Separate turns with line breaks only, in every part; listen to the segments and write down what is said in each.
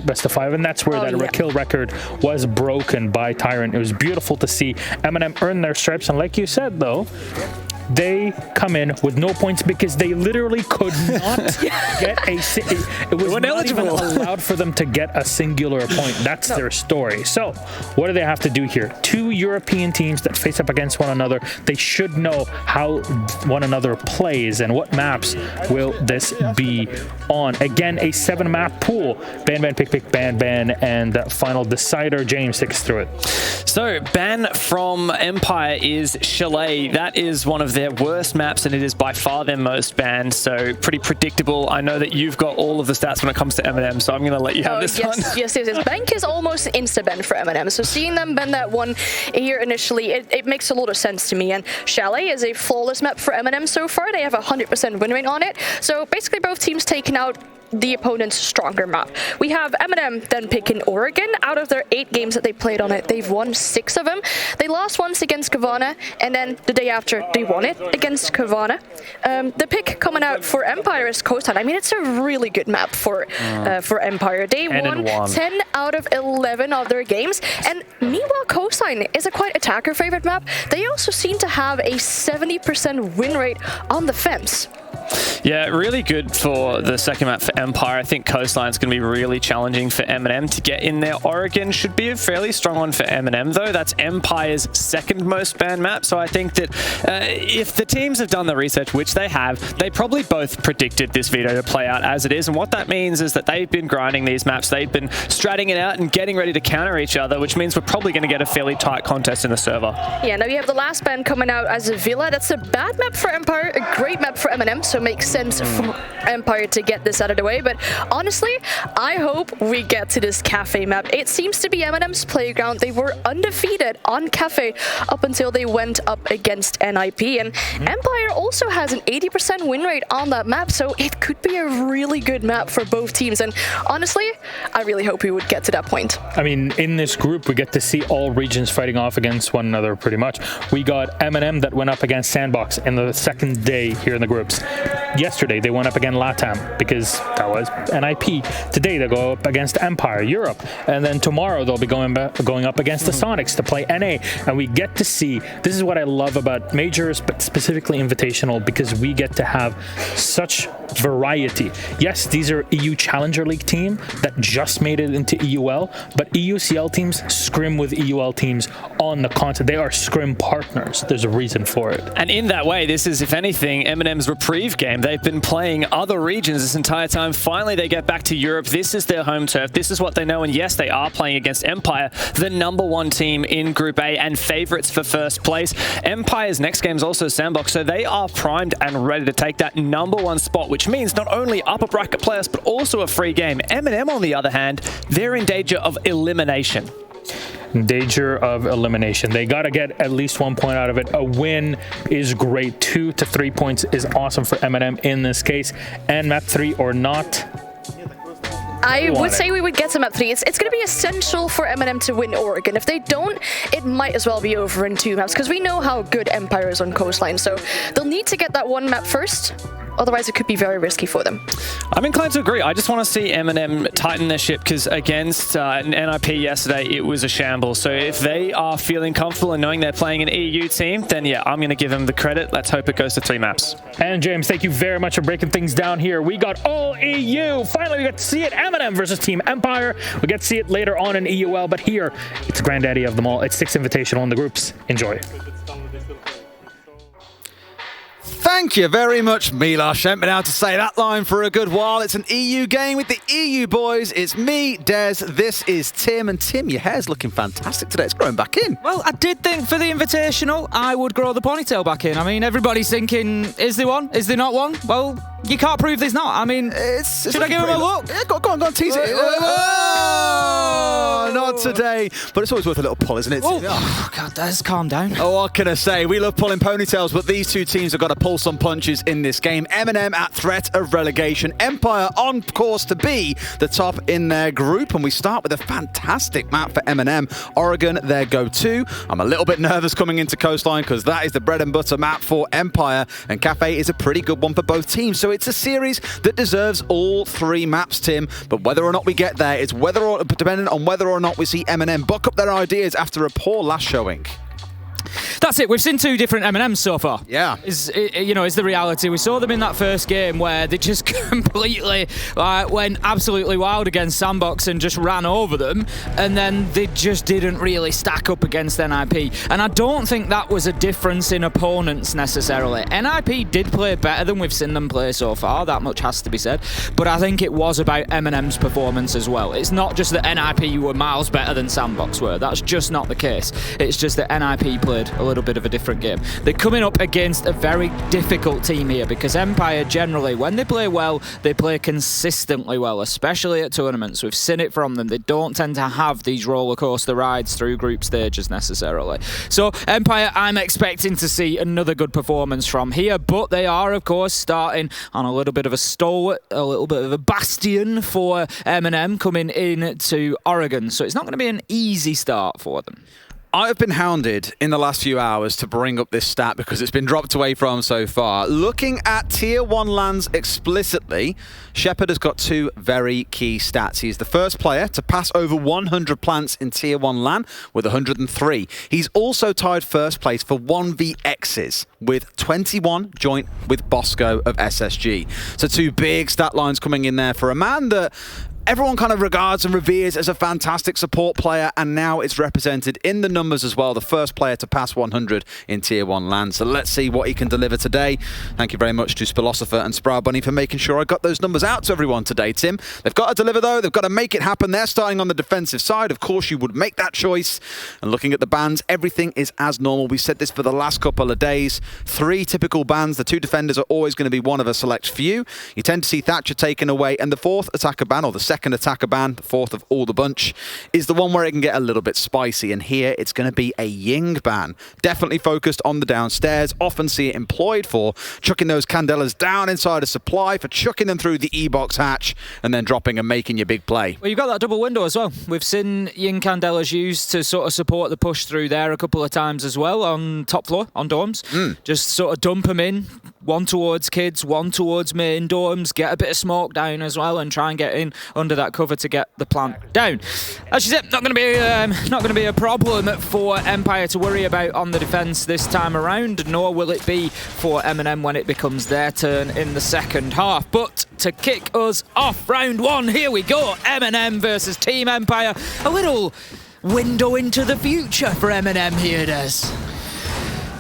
straight best of 5, and that's where kill record was broken by Tyrant. It was beautiful to see MNM earn their stripes, and like you said, though, they come in with no points because they literally could not get it was not even allowed for them to get a singular point. That's their story. So what do they have to do here? 2 European teams that face up against one another. They should know how one another plays, and what maps will this be on. Again, a 7-map pool. Ban, pick, ban, and that final decider. James, take us through it.
So ban from Empire is Chalet. That is one of their worst maps, and it is by far their most banned, so pretty predictable. I know that you've got all of the stats when it comes to MNM, so I'm going to let you have this one.
Yes. Bank is almost insta-ban for MNM, so seeing them ban that one here initially, it makes a lot of sense to me, and Chalet is a flawless map for MNM so far. They have a 100% win rate on it, so basically both teams taking out the opponent's stronger map. We have MNM then picking Oregon. Out of their 8 games that they played on it, they've won 6 of them. They lost once against Kavana, and then the day after they won it against Kavana. The pick coming out for Empire is Coastline. I mean, it's a really good map for Empire. They won 10 out of 11 of their games, and meanwhile Coastline is a quite attacker favorite map. They also seem to have a 70% win rate on the fence.
Yeah, really good for the second map for Empire. I think Coastline's going to be really challenging for MNM to get in there. Oregon should be a fairly strong one for MNM, though. That's Empire's second most banned map, so I think that if the teams have done the research, which they have, they probably both predicted this veto to play out as it is, and what that means is that they've been grinding these maps, they've been stratting it out and getting ready to counter each other, which means we're probably going to get a fairly tight contest in the server.
Yeah, now you have the last ban coming out as a Villa. That's a bad map for Empire, a great map for MNM, so makes sense for Empire to get this out of the way. But honestly, I hope we get to this Kafe map. It seems to be MNM's playground. They were undefeated on Kafe up until they went up against NIP, and Empire also has an 80% win rate on that map, so it could be a really good map for both teams. And honestly, I really hope we would get to that point.
I mean, in this group, we get to see all regions fighting off against one another pretty much. We got MNM that went up against Sandbox in the second day here in the groups. Yesterday, they went up against LATAM because that was NIP. Today, they go up against Empire, Europe. And then tomorrow, they'll be going up against the Sonics to play NA. And we get to see, this is what I love about majors, but specifically Invitational, because we get to have such variety. Yes, these are EU Challenger League team that just made it into EUL, but EUCL teams scrim with EUL teams on the continent. They are scrim partners. There's a reason for it.
And in that way, this is, if anything, MNM's reprieve game. They've been playing other regions this entire time. Finally, they get back to Europe. This is their home turf. This is what they know. And yes, they are playing against Empire, the #1 team in Group A and favorites for first place. Empire's next game is also Sandbox, so they are primed and ready to take that #1 spot, which means not only upper bracket players, but also a free game. MNM, on the other hand, they're in danger of elimination.
Danger of elimination. They got to get at least 1 point out of it. A win is great. 2 to 3 points is awesome for MNM in this case. And map 3 or not,
I would say we would get to map 3. It's going to be essential for MNM to win Oregon. If they don't, it might as well be over in 2 maps, because we know how good Empire is on Coastline. So they'll need to get that 1 map first. Otherwise, it could be very risky for them.
I'm inclined to agree. I just want to see MNM tighten their ship, because against NIP yesterday, it was a shambles. So if they are feeling comfortable and knowing they're playing an EU team, then yeah, I'm going to give them the credit. Let's hope it goes to 3 maps.
And James, thank you very much for breaking things down here. We got all EU. Finally, we got to see it. MNM versus Team Empire. We get to see it later on in EUL, but here, it's the granddaddy of them all. It's Six Invitational in the groups. Enjoy.
Thank you very much, Milosh. Haven't been able to say that line for a good while. It's an EU game with the EU boys. It's me, Des. This is Tim. And Tim, your hair's looking fantastic today. It's growing back in.
Well, I did think for the Invitational, I would grow the ponytail back in. I mean, everybody's thinking, is there one? Is there not one? Well, you can't prove there's not. I mean, should I give him a look?
Yeah, go on, tease it. Oh, not hard today, but it's always worth a little pull, isn't it?
Oh, God, Des, calm down.
Oh, what can I say? We love pulling ponytails, but these two teams have got to pull some punches in this game. MNM at threat of relegation. Empire on course to be the top in their group, and we start with a fantastic map for MNM. Oregon, their go-to. I'm a little bit nervous coming into Coastline because that is the bread and butter map for Empire, and Kafe is a pretty good one for both teams. So it's a series that deserves all three maps, Tim, but whether or not we get there, it's dependent on whether or not we see MNM buck up their ideas after a poor last showing.
That's it. We've seen two different M&Ms so far.
Yeah.
Is the reality. We saw them in that first game where they just completely went absolutely wild against Sandbox and just ran over them, and then they just didn't really stack up against NIP. And I don't think that was a difference in opponents necessarily. NIP did play better than we've seen them play so far, that much has to be said, but I think it was about M&M's performance as well. It's not just that NIP were miles better than Sandbox were. That's just not the case. It's just that NIP played a little bit of a different game. They're coming up against a very difficult team here because Empire generally, when they play well, they play consistently well, especially at tournaments. We've seen it from them. They don't tend to have these roller coaster rides through group stages necessarily. So Empire, I'm expecting to see another good performance from here, but they are of course starting on a little bit of a stalwart, a little bit of a bastion for MNM coming into Oregon. So it's not going to be an easy start for them.
I've been hounded in the last few hours to bring up this stat because it's been dropped away from so far. Looking at Tier 1 lands explicitly, Shepard has got two very key stats. He is the first player to pass over 100 plants in Tier 1 LAN with 103. He's also tied first place for 1vXs with 21, joint with Bosco of SSG. So two big stat lines coming in there for a man that everyone kind of regards and reveres as a fantastic support player, and now it's represented in the numbers as well. The first player to pass 100 in Tier 1 LAN. So let's see what he can deliver today. Thank you very much to Spilosopher and Sprout Bunny for making sure I got those numbers out to everyone today, Tim. They've got to deliver, though. They've got to make it happen. They're starting on the defensive side. Of course, you would make that choice. And looking at the bans, everything is as normal. We said this for the last couple of days. 3 typical bans. The 2 defenders are always going to be one of a select few. You tend to see Thatcher taken away, and the 4th attacker ban, or the 2nd attacker ban, the 4th of all the bunch, is the one where it can get a little bit spicy, and here it's going to be a Ying ban. Definitely focused on the downstairs. Often see it employed for chucking those Candelas down inside a supply, for chucking them through the E-box hatch, and then dropping and making your big play.
Well, you've got that double window as well. We've seen Ying Candelas used to sort of support the push through there a couple of times as well on top floor, on dorms. Just sort of dump them in, one towards kids, one towards main dorms, get a bit of smoke down as well, and try and get in under that cover to get the plant down. As you said, not going to be a problem for Empire to worry about on the defence this time around, nor will it be for MNM when it becomes their turn in the second half. But to kick us off round 1, here we go. MNM versus Team Empire. A little window into the future for MNM here, Des.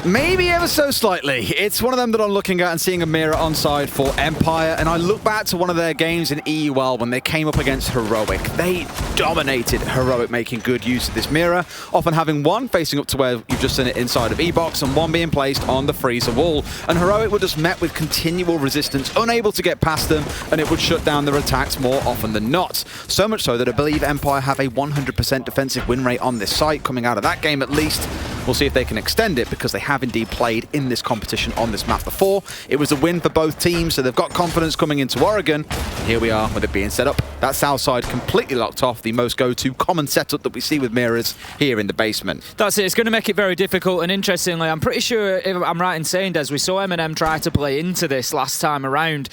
Maybe ever so slightly. It's one of them that I'm looking at and seeing a mirror onside for Empire, and I look back to one of their games in EUL when they came up against Heroic. They dominated Heroic, making good use of this mirror, often having one facing up to where you've just seen it inside of E-box and one being placed on the freezer wall. And Heroic were just met with continual resistance, unable to get past them, and it would shut down their attacks more often than not. So much so that I believe Empire have a 100% defensive win rate on this site, coming out of that game at least. We'll see if they can extend it, because they have indeed played in this competition on this map before. It was a win for both teams, so they've got confidence coming into Oregon. Here we are with it being set up. That south side completely locked off, the most go-to common setup that we see with mirrors here in the basement.
That's it. It's going to make it very difficult, and interestingly, I'm pretty sure, if I'm right in saying, Des, we saw MNM try to play into this last time around.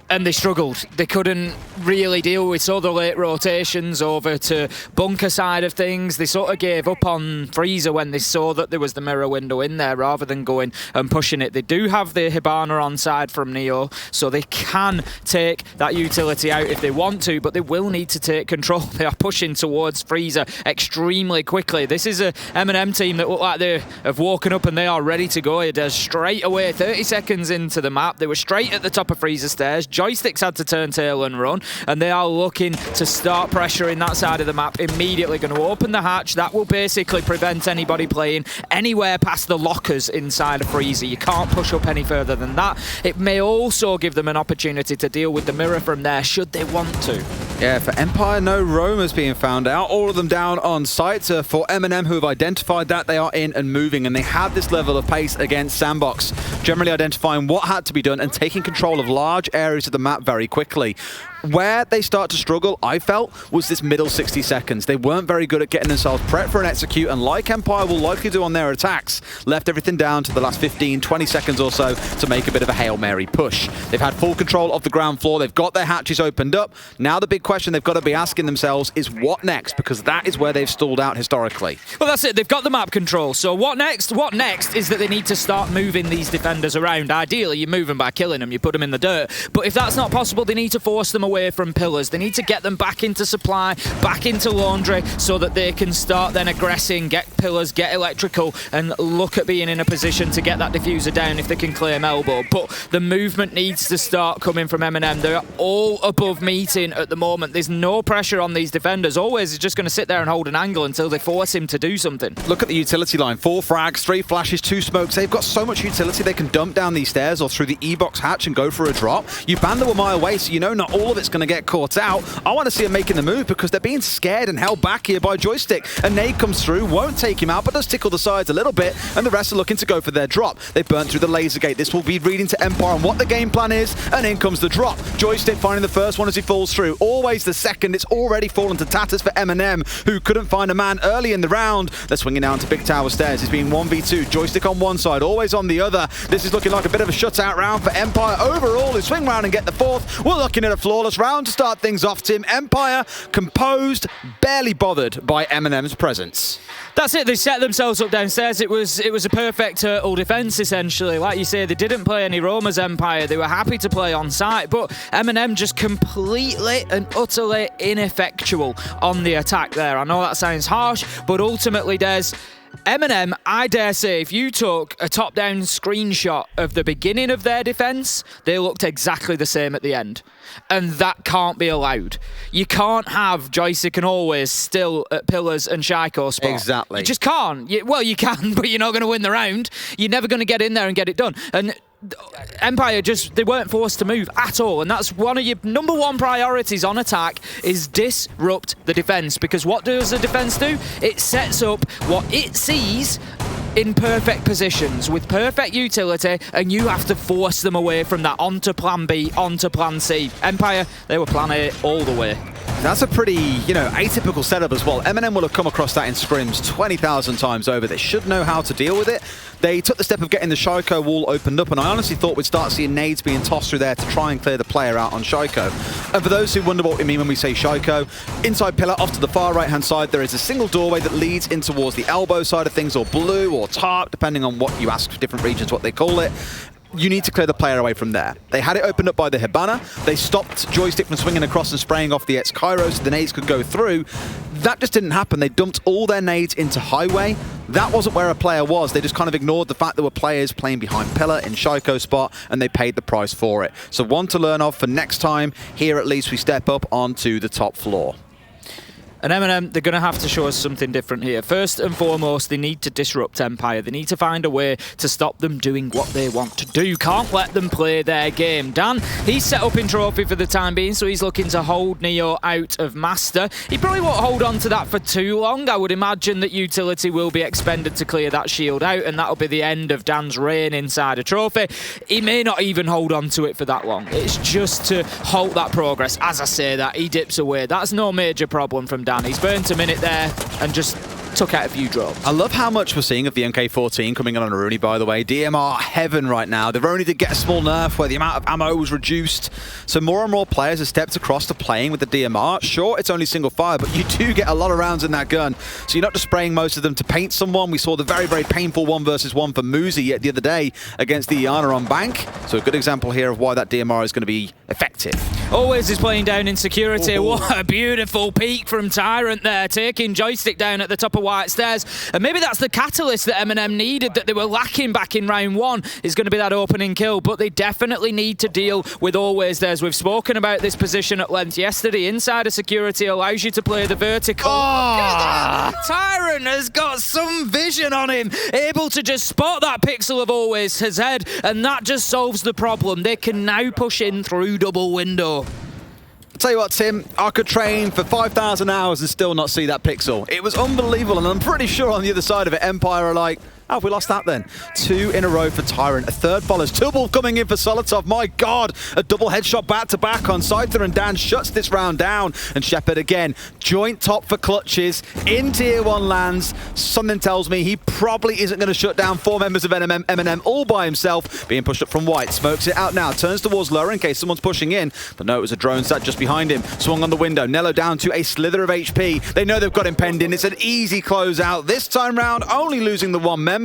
And they struggled. They couldn't really deal with all the late rotations over to bunker side of things. They sort of gave up on freezer when they saw that there was the mirror window in there rather than going and pushing it. They do have the Hibana on side from Neo, so they can take that utility out if they want to, but they will need to take control. They are pushing towards freezer extremely quickly. This is a M&M team that look like they have woken up and they are ready to go. They're straight away, 30 seconds into the map. They were straight at the top of freezer stairs, Joysticks had to turn tail and run, and they are looking to start pressuring that side of the map immediately. Going to open the hatch. That will basically prevent anybody playing anywhere past the lockers inside of Freezer. You can't push up any further than that. It may also give them an opportunity to deal with the mirror from there, should they want to.
Yeah, for Empire, no roamers being found out. All of them down on site. For MNM, who have identified that, they are in and moving, and they have this level of pace against Sandbox, generally identifying what had to be done and taking control of large areas of the map very quickly. Where they start to struggle, I felt, was this middle 60 seconds. They weren't very good at getting themselves prepped for an execute, and like Empire will likely do on their attacks, left everything down to the last 15, 20 seconds or so to make a bit of a Hail Mary push. They've had full control of the ground floor. They've got their hatches opened up. Now the big question they've got to be asking themselves is what next, because that is where they've stalled out historically.
Well, that's it. They've got the map control. So what next? What next is that they need to start moving these defenders around. Ideally, you move them by killing them. You put them in the dirt. But if that's not possible, they need to force them away from pillars. They need to get them back into supply, back into laundry, so that they can start then aggressing, get pillars, get electrical, and look at being in a position to get that diffuser down if they can claim elbow. But the movement needs to start coming from MNM. They're all above meeting at the moment. There's no pressure on these defenders. Always is just going to sit there and hold an angle until they force him to do something.
Look at the utility line. 4 frags, 3 flashes, 2 smokes. They've got so much utility they can dump down these stairs or through the E-box hatch and go for a drop. You ban them a mile away, so you know not all of it's going to get caught out. I want to see them making the move because they're being scared and held back here by Joystick. A nade comes through, won't take him out, but does tickle the sides a little bit, and the rest are looking to go for their drop. They've burnt through the laser gate. This will be reading to Empire on what the game plan is, and in comes the drop. Joystick finding the first one as he falls through. Always the second. It's already fallen to tatters for MNM, who couldn't find a man early in the round. They're swinging down to Big Tower Stairs. It's being 1v2. Joystick on one side, always on the other. This is looking like a bit of a shutout round for Empire. Overall, they swing round and get the fourth. We're looking at a flawless round to start things off, Tim. Empire composed, barely bothered by MNM's presence.
That's it. They set themselves up downstairs. It was a perfect turtle defense, essentially. Like you say, they didn't play any roamers, Empire. They were happy to play on site, but MNM just completely and utterly ineffectual on the attack there. I know that sounds harsh, but ultimately, there's MNM, I dare say, if you took a top-down screenshot of the beginning of their defense, they looked exactly the same at the end. And that can't be allowed. You can't have Joystick and Always still at pillars and Shaiko spot.
Exactly.
You just can't. Well, you can, but you're not going to win the round. You're never going to get in there and get it done. And Empire they weren't forced to move at all, and that's one of your number one priorities on attack, is disrupt the defense, because what does the defense do? It sets up what it sees in perfect positions with perfect utility, and you have to force them away from that onto plan B, onto plan C. Empire, they were plan A all the way.
That's a pretty, atypical setup as well. MNM will have come across that in scrims 20,000 times over. They should know how to deal with it. They took the step of getting the Shaiko wall opened up, and I honestly thought we'd start seeing nades being tossed through there to try and clear the player out on Shaiko. And for those who wonder what we mean when we say Shaiko, inside pillar off to the far right-hand side, there is a single doorway that leads in towards the elbow side of things, or blue, or tarp, depending on what you ask for different regions, what they call it. You need to clear the player away from there. They had it opened up by the Hibana. They stopped Joystick from swinging across and spraying off the X-Cairo so the nades could go through. That just didn't happen. They dumped all their nades into highway. That wasn't where a player was. They just kind of ignored the fact there were players playing behind pillar in Shaiko spot, and they paid the price for it. So one to learn of for next time. Here at least we step up onto the top floor.
And MNM, they're going to have to show us something different here. First and foremost, they need to disrupt Empire. They need to find a way to stop them doing what they want to do. Can't let them play their game. Dan, he's set up in Trophy for the time being, so he's looking to hold Neo out of Master. He probably won't hold on to that for too long. I would imagine that utility will be expended to clear that shield out, and that'll be the end of Dan's reign inside a Trophy. He may not even hold on to it for that long. It's just to halt that progress. As I say that, he dips away. That's no major problem from Dan. He's burnt a minute there and just took out a few drops.
I love how much we're seeing of the MK14 coming in on a Rooney, by the way. DMR heaven right now. They've only did get a small nerf where the amount of ammo was reduced. So more and more players have stepped across to playing with the DMR. Sure, it's only single fire, but you do get a lot of rounds in that gun. So you're not just spraying most of them to paint someone. We saw the very, very painful 1v1 for Muzi the other day against the Iana on Bank. So a good example here of why that DMR is going to be effective.
Always is playing down in security. What a beautiful peek from Tyrant there, taking Joystick down at the top of White Stairs. And maybe that's the catalyst that MNM needed, that they were lacking back in round 1, is going to be that opening kill. But they definitely need to deal with Always Theirs. We've spoken about this position at length yesterday. Insider security allows you to play the vertical. Look at that! Tyrant has got some vision on him, able to just spot that pixel of Always his head, and that just solves the problem. They can now push in through double window.
I'll tell you what, Tim, I could train for 5,000 hours and still not see that pixel. It was unbelievable, and I'm pretty sure on the other side of it, Empire are like, oh, we lost that then. 2 in a row for Tyrant. A third follows. Tubble coming in for Solotov. My God, a double headshot back-to-back on Scyther, and Dan shuts this round down. And Shepard again, joint top for clutches in Tier 1 lands. Something tells me he probably isn't going to shut down 4 members of MNM all by himself. Being pushed up from White. Smokes it out now. Turns towards lower in case someone's pushing in. But no, it was a drone sat just behind him. Swung on the window. Nello down to a slither of HP. They know they've got him penned in. It's an easy closeout. This time round, only losing the 1 member.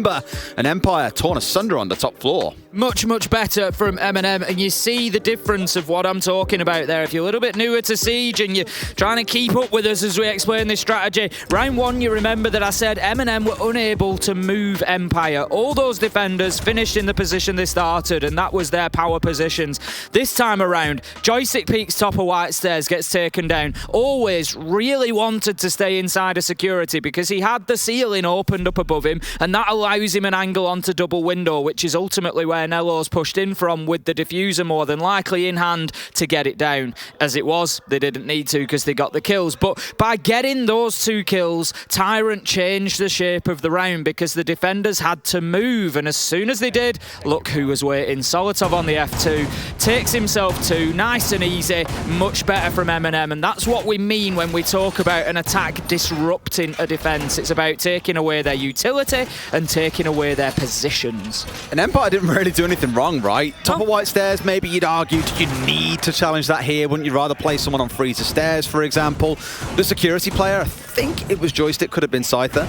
An Empire torn asunder on the top floor.
Much, much better from MNM, and you see the difference of what I'm talking about there. If you're a little bit newer to Siege and you're trying to keep up with us as we explain this strategy, round 1, you remember that I said MNM were unable to move Empire. All those defenders finished in the position they started, and that was their power positions. This time around, Joystick peaks top of White Stairs, gets taken down. Always really wanted to stay inside of security because he had the ceiling opened up above him, and that allows him an angle onto double window, which is ultimately where Nello's pushed in from, with the diffuser more than likely in hand to get it down. As it was, they didn't need to because they got the kills. But by getting those 2 kills, Tyrant changed the shape of the round because the defenders had to move. And as soon as they did, look who was waiting. Solotov on the F2, takes himself 2, nice and easy, much better from MNM. And that's what we mean when we talk about an attack disrupting a defense. It's about taking away their utility and taking away their positions.
And Empire didn't really do anything wrong, right? Top of White Stairs, maybe you'd argue, did you need to challenge that here? Wouldn't you rather play someone on Freezer Stairs, for example? The security player, I think it was Joystick, could have been Scyther.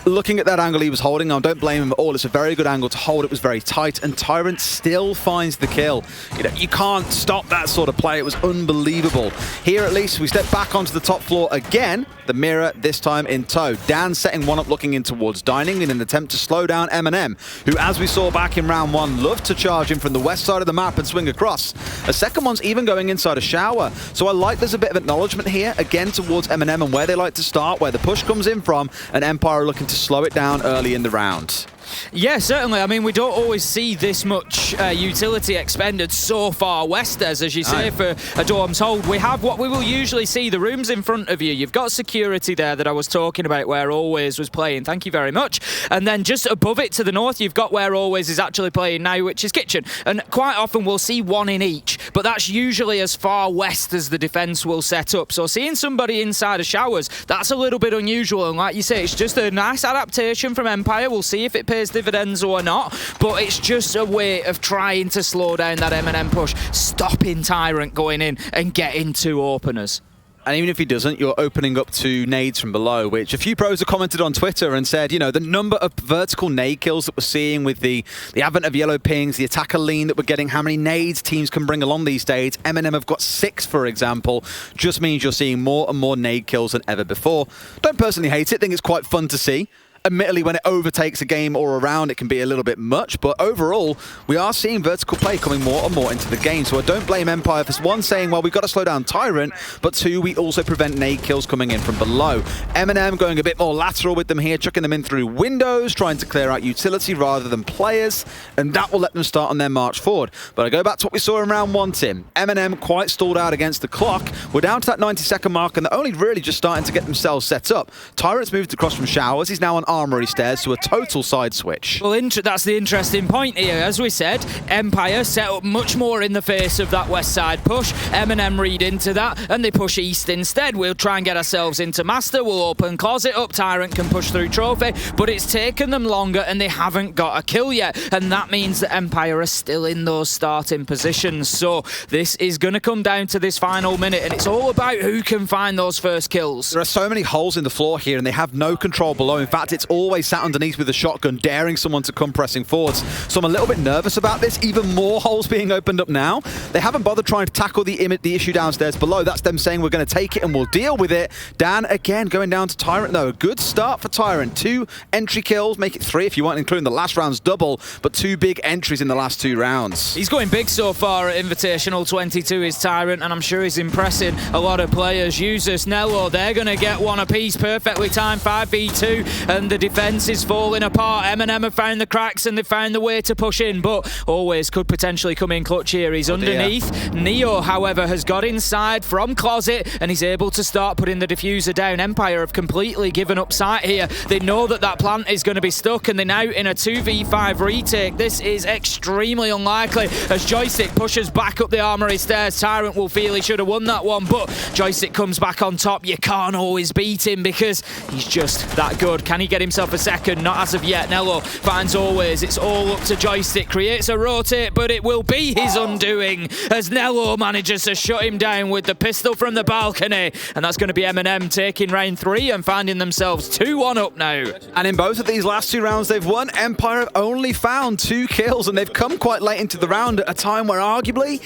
Looking at that angle he was holding, I don't blame him at all. It's a very good angle to hold. It was very tight, and Tyrant still finds the kill. You know, you can't stop that sort of play. It was unbelievable. Here, at least, we step back onto the top floor again. The mirror, this time in tow. Dan setting one up, looking in towards Dining in an attempt to slow down MNM, who, as we saw back in round 1, loved to charge in from the west side of the map and swing across. A second one's even going inside a shower. So I like there's a bit of acknowledgement here, again, towards MNM and where they like to start, where the push comes in from, and Empire are looking to slow it down early in the round.
Yeah, certainly. I mean, we don't always see this much utility expended so far west, as you say, for a Dorm's hold. We have what we will usually see, the rooms in front of you. You've got security there that I was talking about where Always was playing. Thank you very much. And then just above it to the north, you've got where Always is actually playing now, which is Kitchen. And quite often we'll see one in each, but that's usually as far west as the defence will set up. So seeing somebody inside of showers, that's a little bit unusual. And like you say, it's just a nice adaptation from Empire. We'll see if it pays dividends or not, but it's just a way of trying to slow down that MNM push, stopping Tyrant going in and getting 2 openers.
And even if he doesn't, you're opening up to nades from below, which a few pros have commented on Twitter and said, you know, the number of vertical nade kills that we're seeing with the advent of yellow pings, the attacker lean that we're getting, how many nades teams can bring along these days. MNM have got 6, for example, just means you're seeing more and more nade kills than ever before. Don't personally hate it, think it's quite fun to see. Admittedly, when it overtakes a game or a round, it can be a little bit much, but overall, we are seeing vertical play coming more and more into the game. So I don't blame Empire for, 1, saying, well, we've got to slow down Tyrant, but 2, we also prevent nade kills coming in from below. MNM going a bit more lateral with them here, chucking them in through windows, trying to clear out utility rather than players, and that will let them start on their march forward. But I go back to what we saw in round 1, Tim. MNM quite stalled out against the clock. We're down to that 90-second mark, and they're only really just starting to get themselves set up. Tyrant's moved across from showers. He's now on Armory Stairs to a total side switch.
Well, that's the interesting point here. As we said, Empire set up much more in the face of that west side push. MNM read into that, and they push east instead. We'll try and get ourselves into Master. We'll open Closet up. Tyrant can push through Trophy, but it's taken them longer, and they haven't got a kill yet. And that means that Empire are still in those starting positions. So this is going to come down to this final minute, and it's all about who can find those first kills.
There are so many holes in the floor here, and they have no control below. In fact, it's It's always sat underneath with a shotgun, daring someone to come pressing forwards. So I'm a little bit nervous about this. Even more holes being opened up now. They haven't bothered trying to tackle the issue downstairs below. That's them saying we're going to take it and we'll deal with it. Dan, again, going down to Tyrant, though. A good start for Tyrant. 2 entry kills, make it 3 if you want, including the last round's double, but 2 big entries in the last 2 rounds.
He's going big so far at Invitational 22 is Tyrant, and I'm sure he's impressing a lot of players. Users, Nello, they're going to get one apiece, perfectly timed 5v2, and the defense is falling apart. MNM have found the cracks and they've found the way to push in, but always could potentially come in clutch here. He's underneath. Neo, however, has got inside from Closet, and he's able to start putting the diffuser down. Empire have completely given up sight here. They know that that plant is going to be stuck, and they're now in a 2v5 retake. This is extremely unlikely as Joystick pushes back up the armory stairs. Tyrant will feel he should have won that one, but Joystick comes back on top. You can't always beat him because he's just that good. Can he get himself a second? Not as of yet. Nello finds Always. It's all up to Joystick. Creates a rotate, but it will be his undoing as Nello manages to shut him down with the pistol from the balcony. And that's going to be MNM taking round 3 and finding themselves 2-1 up now.
And in both of these last 2 rounds they've won, Empire have only found 2 kills, and they've come quite late into the round at a time where arguably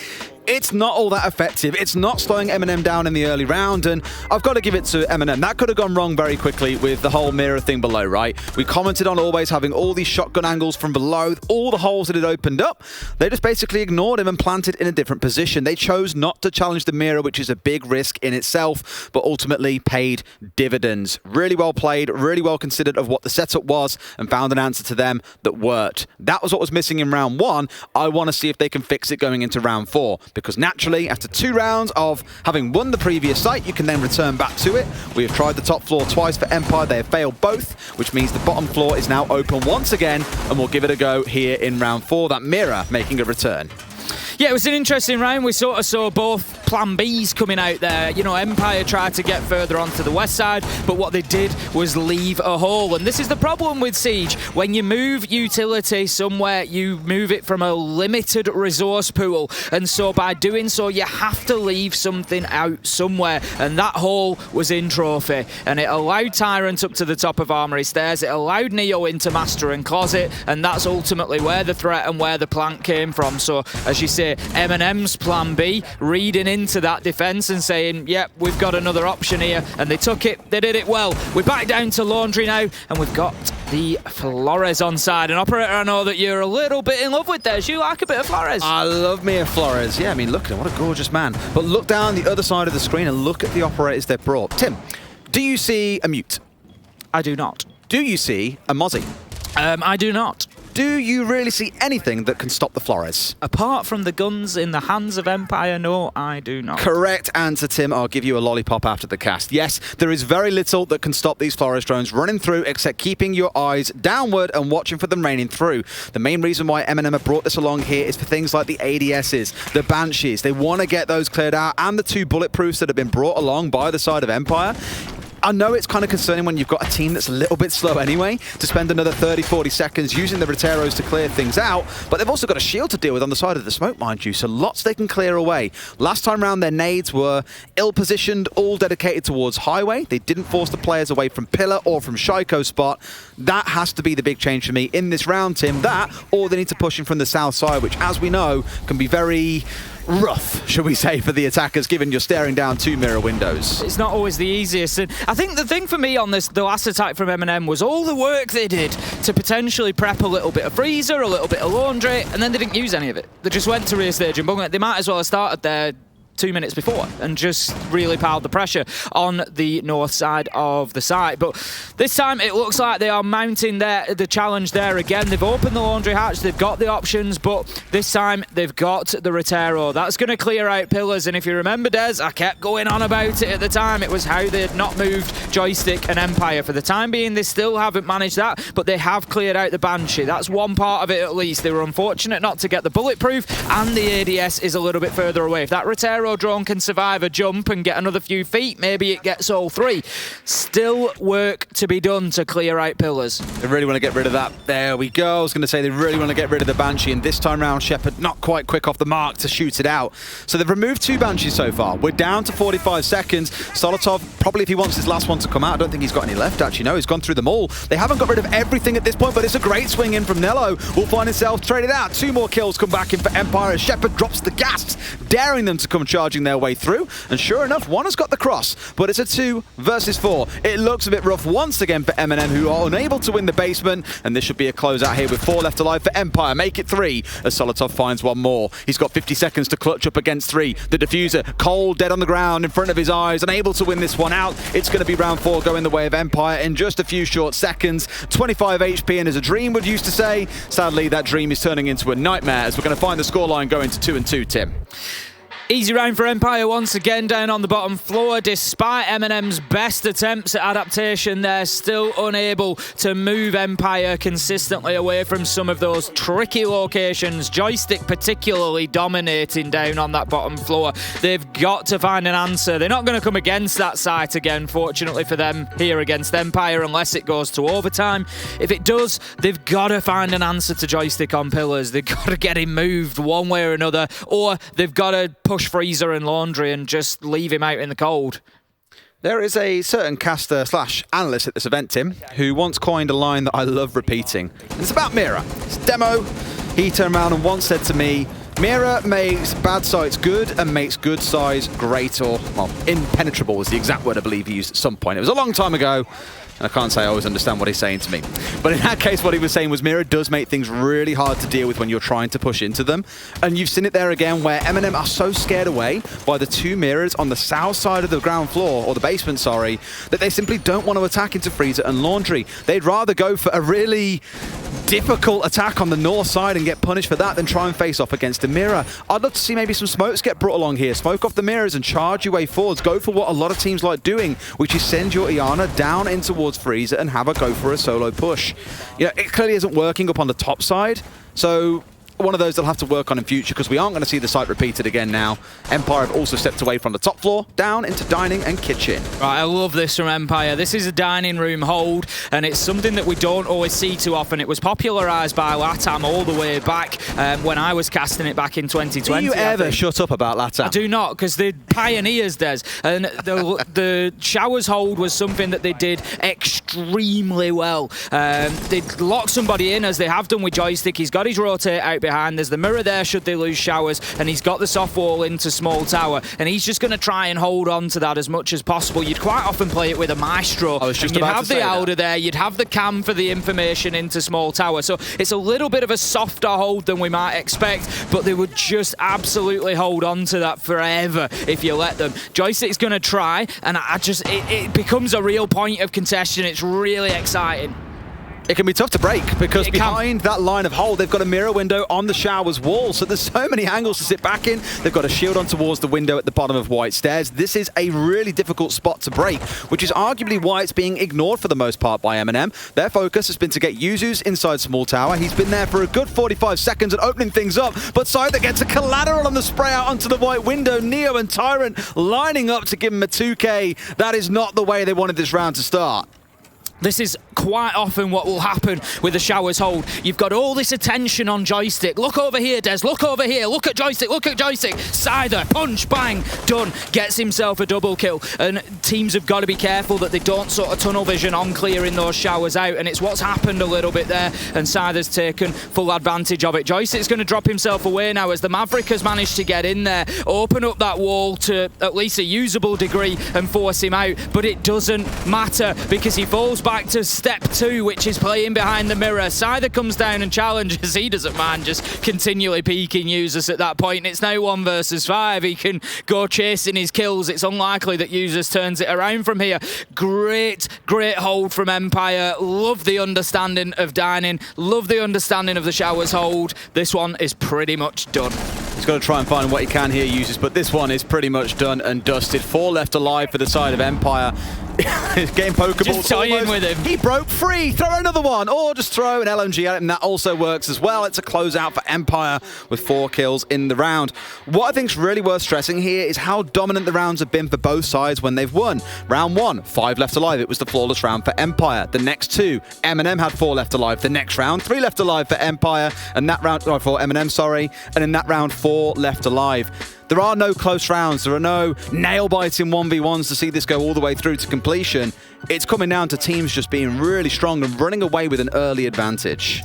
it's not all that effective. It's not slowing MNM down in the early round, and I've got to give it to MNM. That could have gone wrong very quickly with the whole mirror thing below, right? We commented on Always having all these shotgun angles from below, all the holes that it opened up. They just basically ignored him and planted in a different position. They chose not to challenge the mirror, which is a big risk in itself, but ultimately paid dividends. Really well played, really well considered of what the setup was, and found an answer to them that worked. That was what was missing in round 1. I want to see if they can fix it going into round 4. Because naturally, after 2 rounds of having won the previous site, you can then return back to it. We have tried the top floor twice for Empire. They have failed both, which means the bottom floor is now open once again, and we'll give it a go here in round 4. That mirror making a return.
Yeah, it was an interesting round. We sort of saw both plan Bs coming out there. You know, Empire tried to get further onto the west side, but what they did was leave a hole. And this is the problem with Siege. When you move utility somewhere, you move it from a limited resource pool. And so by doing so, you have to leave something out somewhere. And that hole was in Trophy. And it allowed Tyrant up to the top of Armory Stairs. It allowed Neo into Master and Closet. And that's ultimately where the threat and where the plant came from. So, as you say, MNM's plan B, reading into that defence and saying, yep, we've got another option here, and they took it, they did it well. We're back down to Laundry now, and we've got the Flores on side. And Operator, I know that you're a little bit in love with Des. You like a bit of Flores?
I love me a Flores. Yeah, I mean, look at him, what a gorgeous man. But look down the other side of the screen and look at the operators they've brought. Tim, do you see a Mute?
I do not.
Do you see a Mozzie?
I do not.
Do you really see anything that can stop the Flores?
Apart from the guns in the hands of Empire, no, I do not.
Correct answer, Tim. I'll give you a lollipop after the cast. Yes, there is very little that can stop these Flores drones running through except keeping your eyes downward and watching for them raining through. The main reason why MNM have brought this along here is for things like the ADSs, the Banshees. They want to get those cleared out, and the 2 bulletproofs that have been brought along by the side of Empire. I know it's kind of concerning when you've got a team that's a little bit slow anyway, to spend another 30, 40 seconds using the Roteros to clear things out, but they've also got a shield to deal with on the side of the smoke, mind you, so lots they can clear away. Last time round, their nades were ill-positioned, all dedicated towards Highway. They didn't force the players away from Pillar or from Shaiko's spot. That has to be the big change for me in this round, Tim. That, or they need to push in from the south side, which, as we know, can be very rough, should we say, for the attackers, given you're staring down 2 mirror windows.
It's not always the easiest. And I think the thing for me on this, the last attack from MNM, was all the work they did to potentially prep a little bit of freezer, a little bit of laundry, and then they didn't use any of it. They just went to rear stage and bung it. They might as well have started there 2 minutes before and just really piled the pressure on the north side of the site. But this time it looks like they are mounting the challenge there again. They've opened the laundry hatch, they've got the options, but this time they've got the Rotero. That's going to clear out pillars, and if you remember, Des, I kept going on about it at the time. It was how they had not moved Joystick and Empire. For the time being, they still haven't managed that, but they have cleared out the Banshee. That's one part of it at least. They were unfortunate not to get the bulletproof, and the ADS is a little bit further away. If that Rotero drone can survive a jump and get another few feet, maybe it gets all three. Still work to be done to clear out pillars.
They really want to get rid of that. There we go. I was going to say they really want to get rid of the Banshee, and this time round, Shepard not quite quick off the mark to shoot it out. So they've removed 2 Banshees so far. We're down to 45 seconds. Solotov, probably if he wants his last one to come out, I don't think he's got any left, actually. No, he's gone through them all. They haven't got rid of everything at this point, but it's a great swing in from Nello. Will find himself traded out. 2 more kills come back in for Empire as Shepard drops the gas, daring them to come charging their way through. And sure enough, one has got the cross, but it's a 2 versus 4. It looks a bit rough once again for MNM, who are unable to win the basement, and this should be a closeout here with 4 left alive for Empire. Make it 3 as Solotov finds one more. He's got 50 seconds to clutch up against 3. The diffuser, cold, dead on the ground in front of his eyes, unable to win this one out. It's going to be round 4 going the way of Empire in just a few short seconds. 25 HP, and as a dream would used to say, sadly that dream is turning into a nightmare as we're going to find the scoreline going to 2-2, Tim.
Easy round for Empire once again down on the bottom floor. Despite MNM's best attempts at adaptation, they're still unable to move Empire consistently away from some of those tricky locations. Joystick particularly dominating down on that bottom floor. They've got to find an answer. They're not going to come against that site again, fortunately for them, here against Empire, unless it goes to overtime. If it does, they've got to find an answer to Joystick on pillars. They've got to get him moved one way or another, or they've got to push Freezer and Laundry and just leave him out in the cold.
There is a certain caster / analyst at this event, Tim, who once coined a line that I love repeating. And it's about Mira. It's a demo. He turned around and once said to me, Mira makes bad sites good and makes good size great, or, well, impenetrable was the exact word I believe he used at some point. It was a long time ago. And I can't say I always understand what he's saying to me. But in that case, what he was saying was Mira does make things really hard to deal with when you're trying to push into them. And you've seen it there again where MNM are so scared away by the 2 mirrors on the south side of the ground floor, or the basement, sorry, that they simply don't want to attack into Freezer and Laundry. They'd rather go for a really difficult attack on the north side and get punished for that than try and face off against the mirror. I'd love to see maybe some smokes get brought along here. Smoke off the mirrors and charge your way forwards. Go for what a lot of teams like doing, which is send your Iana down in towards Freezer and have her go for a solo push. You know, it clearly isn't working up on the top side, so one of those they'll have to work on in future, because we aren't going to see the site repeated again now. Empire have also stepped away from the top floor, down into dining and kitchen.
Right, I love this from Empire. This is a dining room hold, and it's something that we don't always see too often. It was popularised by LATAM all the way back when I was casting it back in 2020.
Do you ever shut up about LATAM?
I do not, because they're pioneers, Des. And the showers hold was something that they did extremely well. They'd lock somebody in, as they have done with Joystick. He's got his rotate out behind. There's the mirror there should they lose showers, and he's got the soft wall into small tower, and he's just going to try and hold on to that as much as possible. You'd quite often play it with a maestro.
I was just
you'd
about
have
to
the
say
Elder
that.
there, you'd have the cam for the information into small tower. So it's a little bit of a softer hold than we might expect, but they would just absolutely hold on to that forever if you let them. Joystick's going to try, and it becomes a real point of contention. It's really exciting.
It can be tough to break, because behind that line of hold, they've got a mirror window on the shower's wall, so there's so many angles to sit back in. They've got a shield on towards the window at the bottom of White Stairs. This is a really difficult spot to break, which is arguably why it's being ignored for the most part by MNM. Their focus has been to get Yuzu's inside small tower. He's been there for a good 45 seconds and opening things up, but Scyther gets a collateral on the spray out onto the white window. Neo and Tyrant lining up to give him a 2K. That is not the way they wanted this round to start.
This is quite often what will happen with the showers hold. You've got all this attention on Joystick. Look over here, Des. Look over here. Look at Joystick. Look at Joystick. Scyther, punch, bang, done. Gets himself a double kill. And teams have got to be careful that they don't sort of tunnel vision on clearing those showers out. And it's what's happened a little bit there. And Scyther's taken full advantage of it. Joystick's going to drop himself away now as the Maverick has managed to get in there, open up that wall to at least a usable degree and force him out. But it doesn't matter, because he falls back to step 2, which is playing behind the mirror. Scyther comes down and challenges. He doesn't mind just continually peeking users at that point. It's now 1 versus 5. He can go chasing his kills. It's unlikely that users turns it around from here. Great hold from Empire. Love the understanding of dining. Love the understanding of the showers hold. This one is pretty much done.
He's got to try and find what he can here, users, but this one is pretty much done and dusted. 4 left alive for the side of Empire. Game Pokeballs.
Just toying with him.
He broke free. Throw another one. Or just throw an LMG at him. That also works as well. It's a closeout for Empire with 4 kills in the round. What I think is really worth stressing here is how dominant the rounds have been for both sides when they've won. Round 1, 5 left alive. It was the flawless round for Empire. The next 2, MNM had 4 left alive. The next round, 3 left alive for Empire. And that round, for MNM, sorry. And in that round, 4 left alive. There are no close rounds. There are no nail-biting 1v1s to see this go all the way through to completion. It's coming down to teams just being really strong and running away with an early advantage.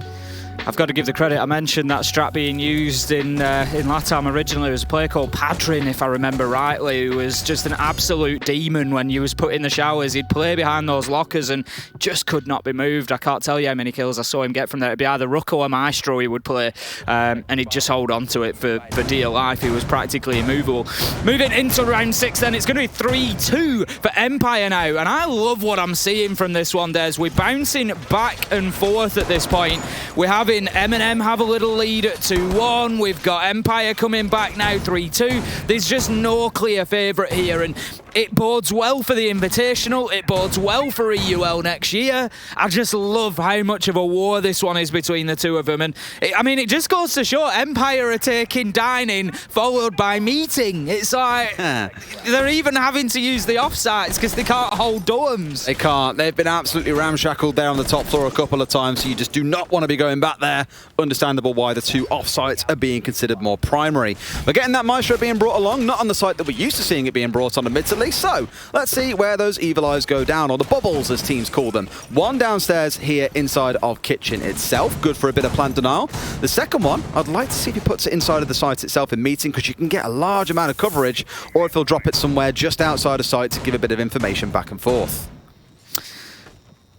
I've got to give the credit. I mentioned that strat being used in LATAM originally. It was a player called Padrin, if I remember rightly, who was just an absolute demon when he was put in the showers. He'd play behind those lockers and just could not be moved. I can't tell you how many kills I saw him get from there. It'd be either Rucko or Maestro he would play, and he'd just hold on to it for dear life. He was practically immovable. Moving into round 6 then, it's going to be 3-2 for Empire now, and I love what I'm seeing from this one, Des. We're bouncing back and forth at this point. We're having MNM have a little lead at 2-1. We've got Empire coming back now 3-2. There's just no clear favourite here, and it bodes well for the Invitational. It bodes well for EUL next year. I just love how much of a war this one is between the two of them. And it just goes to show Empire are taking dining followed by meeting. It's like they're even having to use the offsites because they can't hold domes.
They can't. They've been absolutely ramshackled there on the top floor a couple of times, so you just do not want to be going back there. Understandable why the 2 offsites are being considered more primary. But getting that Maestro being brought along, not on the site that we're used to seeing it being brought on, admittedly. So let's see where those evil eyes go down, or the bubbles as teams call them. One downstairs here inside of kitchen itself, good for a bit of plant denial. The second one, I'd like to see if he puts it inside of the site itself in meeting, because you can get a large amount of coverage, or if he'll drop it somewhere just outside of site to give a bit of information back and forth.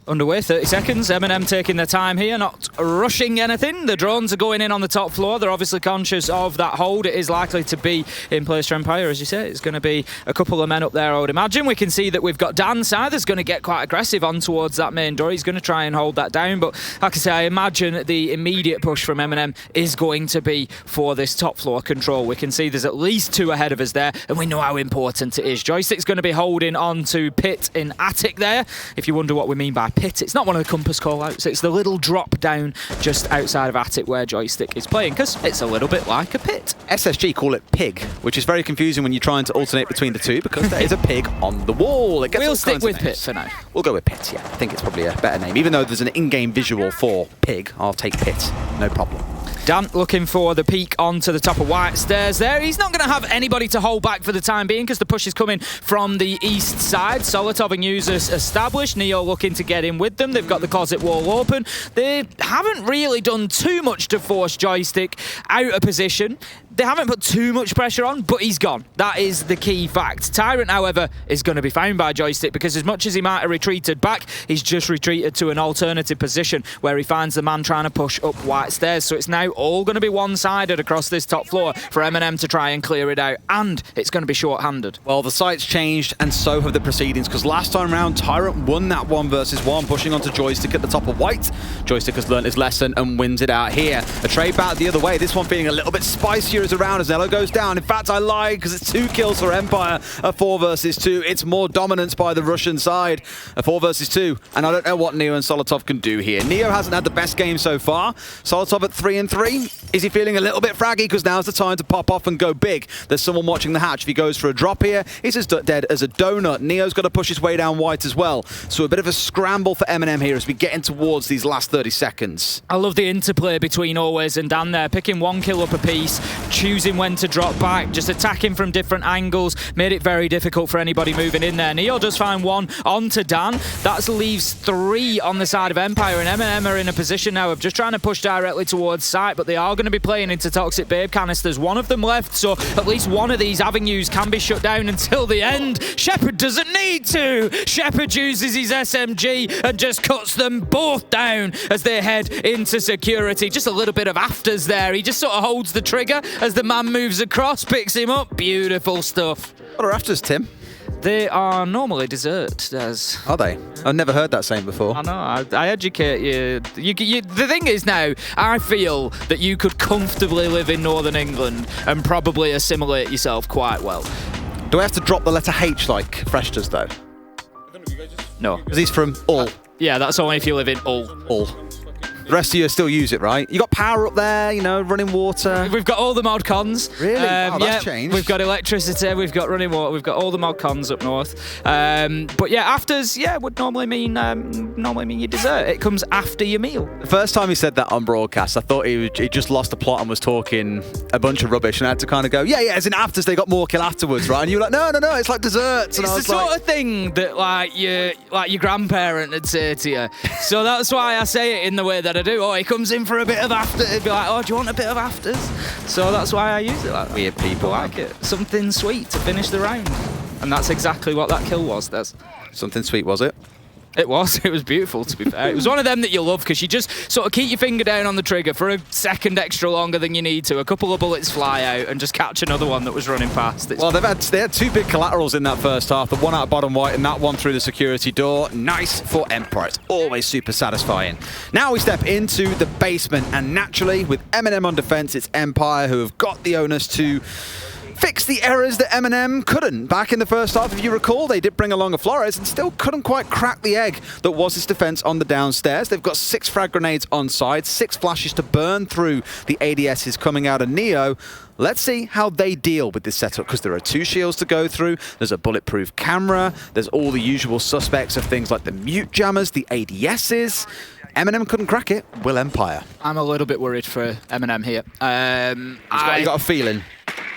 Underway, 30 seconds. MNM taking their time here, not rushing anything. The drones are going in on the top floor. They're obviously conscious of that hold. It is likely to be in place for Empire, as you say. It's going to be a couple of men up there, I would imagine. We can see that we've got Dan Scyther's going to get quite aggressive on towards that main door. He's going to try and hold that down, but like I say, I imagine the immediate push from MNM is going to be for this top floor control. We can see there's at least 2 ahead of us there, and we know how important it is. Joystick's going to be holding on to Pit in Attic there. If you wonder what we mean by Pit, it's not one of the compass call-outs, it's the little drop down just outside of Attic where Joystick is playing, because it's a little bit like a pit.
SSG call it pig, which is very confusing when you're trying to alternate between the two, because there is a pig on the wall.
We'll stick with Pit for now.
We'll go with Pit, yeah. I think it's probably a better name. Even though there's an in-game visual for pig, I'll take Pit, no problem.
Dan looking for the peak onto the top of White Stairs there. He's not going to have anybody to hold back for the time being because the push is coming from the east side. Solotov and users established. Neo looking to get in with them. They've got the closet wall open. They haven't really done too much to force Joystick out of position. They haven't put too much pressure on, but he's gone. That is the key fact. Tyrant, however, is going to be found by Joystick because as much as he might have retreated back, he's just retreated to an alternative position where he finds the man trying to push up White Stairs. So it's now all going to be one-sided across this top floor for MNM to try and clear it out, and it's going to be short-handed.
Well, the site's changed, and so have the proceedings, because last time round, Tyrant won that 1 versus 1, pushing onto Joystick at the top of White. Joystick has learned his lesson and wins it out here. A trade back the other way, this one feeling a little bit spicier as a round as Nello goes down. In fact, I lied, because it's 2 kills for Empire, a 4 versus 2. It's more dominance by the Russian side, a 4 versus 2, and I don't know what Neo and Solotov can do here. Neo hasn't had the best game so far. Solotov at 3-3. Is he feeling a little bit fraggy? Because now's the time to pop off and go big. There's someone watching the hatch. If he goes for a drop here, he's as dead as a donut. Neo's got to push his way down White as well. So a bit of a scramble for MNM here as we get in towards these last 30 seconds.
I love the interplay between Always and Dan there, picking 1 kill up a piece, choosing when to drop back, just attacking from different angles, made it very difficult for anybody moving in there. Neo does find 1 onto Dan. That leaves 3 on the side of Empire, and MNM are in a position now of just trying to push directly towards site, but they are going to be playing into Toxic Babe canisters. 1 of them left, so at least 1 of these avenues can be shut down until the end. Shepard doesn't need to. Shepard uses his SMG and just cuts them both down as they head into security. Just a little bit of afters there. He just sort of holds the trigger as the man moves across, picks him up. Beautiful stuff.
What are afters, Tim?
They are normally dessert, Des.
Are they? I've never heard that saying before.
I know, I educate you. The thing is now, I feel that you could comfortably live in Northern England and probably assimilate yourself quite well.
Do I have to drop the letter H like Fresh does, though?
No.
Because he's from Hull.
Yeah, that's only if you live in Hull.
Hull. The rest of you still use it, right? You got power up there, you know, running water.
We've got all the mod cons.
Really? Wow, that's
yeah,
changed.
We've got electricity, we've got running water, we've got all the mod cons up north. But yeah, afters, would normally mean your dessert. It comes after your meal.
The first time he said that on broadcast, I thought he just lost the plot and was talking a bunch of rubbish, and I had to kind of go, yeah, as in afters, they got more kill afterwards, right? And you were like, no, it's like desserts. And
It's
I
the
was
sort
like,
of thing that like your grandparent would say to you. So that's why I say it in the way that I do. Oh, he comes in for a bit of after. It'd be like, oh, do you want a bit of afters? So that's why I use it like that.
Weird people,
I like it. Something sweet to finish the round. And that's exactly what that kill was.
something sweet, was it?
It was beautiful, to be fair. It was one of them that you love because you just sort of keep your finger down on the trigger for a second extra longer than you need to. A couple of bullets fly out and just catch another one that was running past.
Well, they had two big collaterals in that first half. The one out of bottom white and that one through the security door. Nice for Empire. It's always super satisfying. Now we step into the basement, and naturally, with MNM on defense, it's Empire who have got the onus to fix the errors that MNM couldn't. Back in the first half, if you recall, they did bring along a Flores and still couldn't quite crack the egg that was his defense on the downstairs. They've got 6 frag grenades on side, 6 flashes to burn through the ADSs coming out of Neo. Let's see how they deal with this setup, because there are 2 shields to go through. There's a bulletproof camera. There's all the usual suspects of things like the mute jammers, the ADSs. MNM couldn't crack it. Will Empire?
I'm a little bit worried for MNM here.
You got a feeling?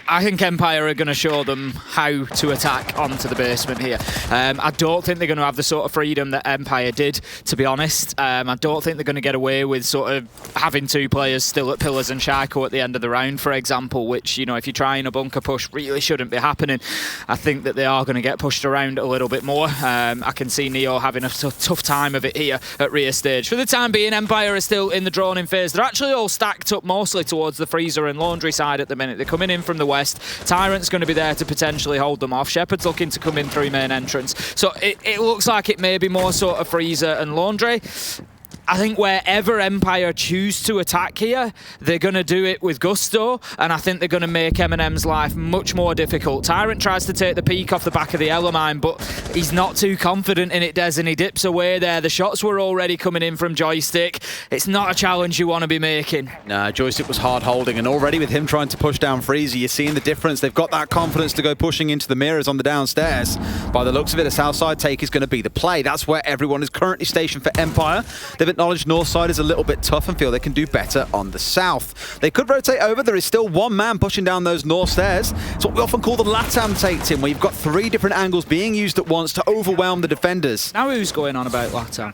I think Empire are going to show them how to attack onto the basement here. I don't think they're going to have the sort of freedom that Empire did, to be honest. I don't think they're going to get away with sort of having 2 players still at Pillars and Shaiko at the end of the round, for example, which, you know, if you're trying a bunker push, really shouldn't be happening. I think that they are going to get pushed around a little bit more. I can see Neo having a tough time of it here at rear stage. For the time being, Empire is still in the droning phase. They're actually all stacked up mostly towards the freezer and laundry side at the minute. They're coming in from the west. Tyrant's going to be there to potentially hold them off. Shepard's looking to come in through main entrance. So it looks like it may be more sort of freezer and laundry. I think wherever Empire choose to attack here, they're going to do it with gusto, and I think they're going to make MNM's life much more difficult. Tyrant tries to take the peak off the back of the Elemine, but he's not too confident in it, Des, and he dips away there. The shots were already coming in from Joystick. It's not a challenge you want to be making.
Nah, Joystick was hard holding, and already with him trying to push down Freezer, you're seeing the difference. They've got that confidence to go pushing into the mirrors on the downstairs. By the looks of it, a Southside take is going to be the play. That's where everyone is currently stationed for Empire. They've acknowledged Northside is a little bit tough and feel they can do better on the south. They could rotate over. There is still one man pushing down those north stairs. It's what we often call the LATAM take, Tim, where you've got 3 different angles being used at once to overwhelm the defenders.
Now who's going on about LATAM?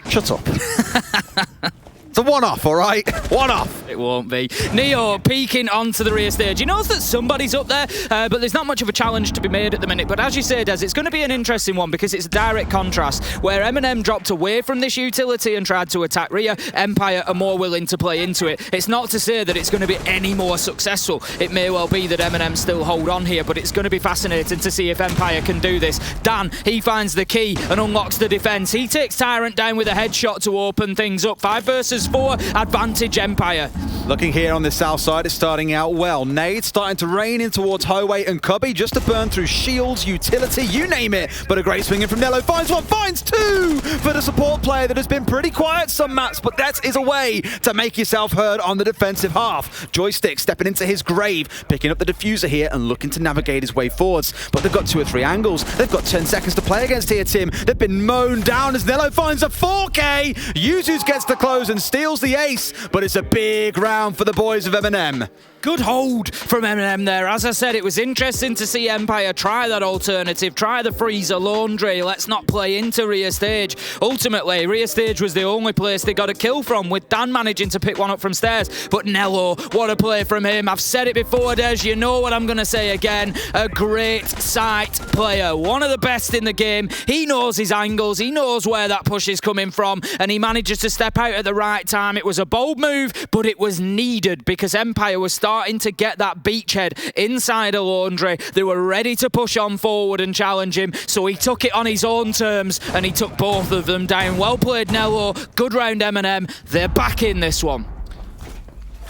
Shut up. It's a one-off, all right? One-off.
It won't be. Neo peeking onto the rear stage. He knows that somebody's up there, but there's not much of a challenge to be made at the minute. But as you say, Des, it's going to be an interesting one because it's a direct contrast. Where MNM dropped away from this utility and tried to attack rear, Empire are more willing to play into it. It's not to say that it's going to be any more successful. It may well be that MNM still hold on here, but it's going to be fascinating to see if Empire can do this. Dan, he finds the key and unlocks the defense. He takes Tyrant down with a headshot to open things up. 5 versus 4, advantage Empire.
Looking here on the south side, it's starting out well. Nade starting to rain in towards Highway and Cubby just to burn through shields, utility, you name it. But a great swing in from Nello. Finds one, finds 2 for the support player that has been pretty quiet some maps, but that is a way to make yourself heard on the defensive half. Joystick stepping into his grave, picking up the diffuser here and looking to navigate his way forwards. But they've got 2 or 3 angles. They've got 10 seconds to play against here, Tim. They've been mown down as Nello finds a 4K. Yuzus gets the close and steals the ace, but it's a big round for the boys of MNM.
Good hold from MNM there. As I said, it was interesting to see Empire try that alternative, try the freezer laundry. Let's not play into rear stage. Ultimately, rear stage was the only place they got a kill from, with Dan managing to pick one up from stairs. But Nello, what a play from him. I've said it before, Des, you know what I'm going to say again. A great sight player, one of the best in the game. He knows his angles, he knows where that push is coming from, and he manages to step out at the right time. It was a bold move, but it was needed because Empire was starting to get that beachhead inside a laundry. They were ready to push on forward and challenge him, so he took it on his own terms and he took both of them down. Well played, Nello. Good round, MNM. They're back in this one.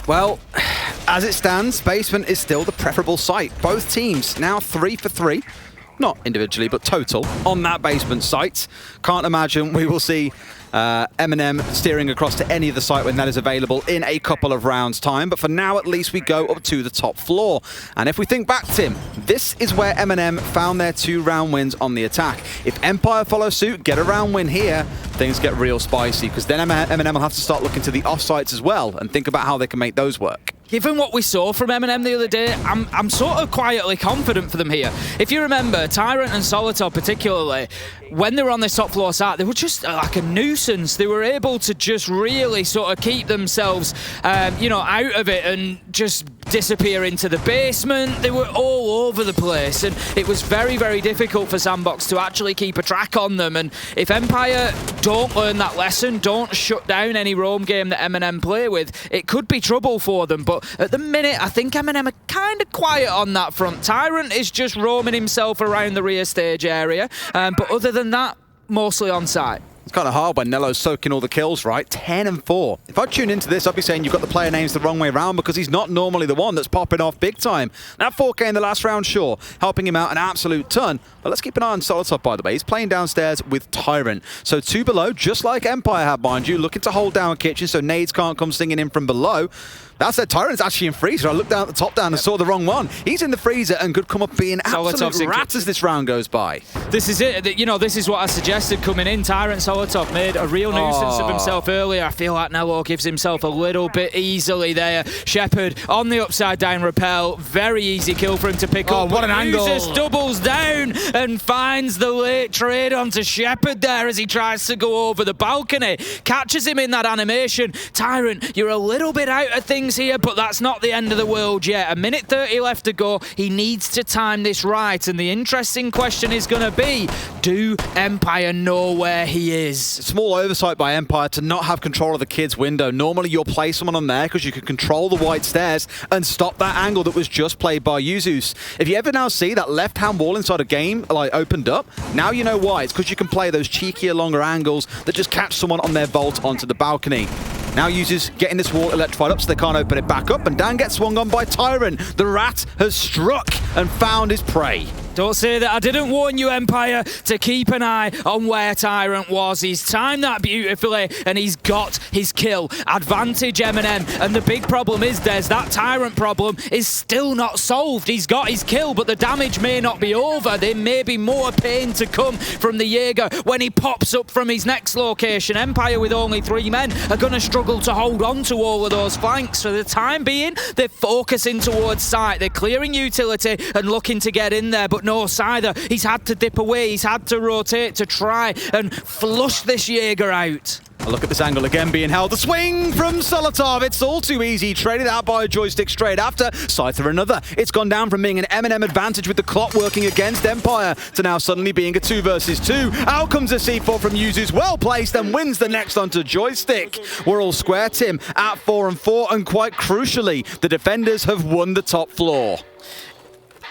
Well, as it stands, basement is still the preferable site. Both teams now 3 for 3. not individually, but total, on that basement site. Can't imagine we will see MNM steering across to any of the site when that is available in a couple of rounds' time. But for now, at least, we go up to the top floor. And if we think back, Tim, this is where MNM found their 2-round wins on the attack. If Empire follow suit, get a round win here, things get real spicy, because then MNM will have to start looking to the off-sites as well and think about how they can make those work.
Given what we saw from MNM the other day, I'm sort of quietly confident for them here. If you remember, Tyrant and Solitov particularly, when they were on this top floor site, they were just like a nuisance. They were able to just really sort of keep themselves, you know, out of it and just disappear into the basement. They were all over the place, and it was very, very difficult for Sandbox to actually keep a track on them. And if Empire don't learn that lesson, don't shut down any roam game that MNM play with, it could be trouble for them. But at the minute, I think MNM are kind of quiet on that front. Tyrant is just roaming himself around the rear stage area, but other than that, mostly on site.
It's kind of hard when Nello's soaking all the kills, right? 10 and 4. If I tune into this, I'd be saying you've got the player names the wrong way around, because he's not normally the one that's popping off big time. That 4K in the last round, sure, helping him out an absolute ton. But let's keep an eye on Solitov, by the way. He's playing downstairs with Tyrant. So 2 below, just like Empire had, mind you, looking to hold down kitchen so nades can't come singing in from below. That said, Tyrant's actually in freezer. I looked down at the top down and saw the wrong one. He's in the freezer and could come up being absolute rat as this round goes by.
This is it. You know, this is what I suggested coming in. Tyrant Solitov made a real nuisance of himself earlier. I feel like Nello gives himself a little bit easily there. Shepard on the upside down rappel. Very easy kill for him to pick up.
What an angle.
Doubles down and finds the late trade onto Shepard there as he tries to go over the balcony. Catches him in that animation. Tyrant, you're a little bit out of things here, but that's not the end of the world yet. A minute 30 left to go. He needs to time this right, and the interesting question is going to be, do Empire know where he is?
Small oversight by Empire to not have control of the kid's window. Normally you'll play someone on there because you can control the white stairs and stop that angle that was just played by Yuzus. If you ever now see that left-hand wall inside a game like opened up, now you know why. It's because you can play those cheekier, longer angles that just catch someone on their vault onto the balcony. Now Yuzus getting this wall electrified up so they can't open it back up, and Dan gets swung on by Tyrant. The rat has struck and found his prey.
Don't say that I didn't warn you, Empire, to keep an eye on where Tyrant was. He's timed that beautifully, and he's got his kill. Advantage MNM, and the big problem is, that Tyrant problem is still not solved. He's got his kill, but the damage may not be over. There may be more pain to come from the Jaeger when he pops up from his next location. Empire, with only 3 men, are going to struggle to hold on to all of those flanks. For the time being, they're focusing towards site. They're clearing utility and looking to get in there, but no Scyther. He's had to dip away. He's had to rotate to try and flush this Jaeger out.
A look at this angle again being held. The swing from Solitov. It's all too easy. Traded out by a joystick straight after. Scyther another. It's gone down from being an MNM advantage with the clock working against Empire to now suddenly being a 2 versus 2. Out comes a C4 from Yuzus. Well placed and wins the next onto joystick. We're all square, Tim, at 4 and 4. And quite crucially, the defenders have won the top floor.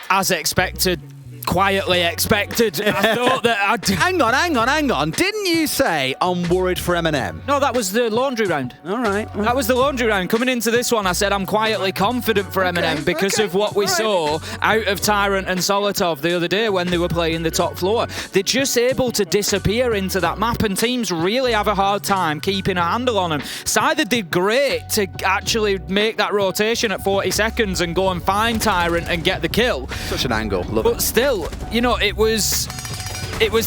As expected. Quietly expected. I thought that I'd...
Hang on. Didn't you say I'm worried for MNM?
No, that was the laundry round.
All right.
That was the laundry round. Coming into this one, I said I'm quietly confident for MNM because of what we saw out of Tyrant and Solitov the other day when they were playing the top floor. They're just able to disappear into that map, and teams really have a hard time keeping a handle on them. Scyther did great to actually make that rotation at 40 seconds and go and find Tyrant and get the kill.
Such an angle. Love it.
But still, you know, it was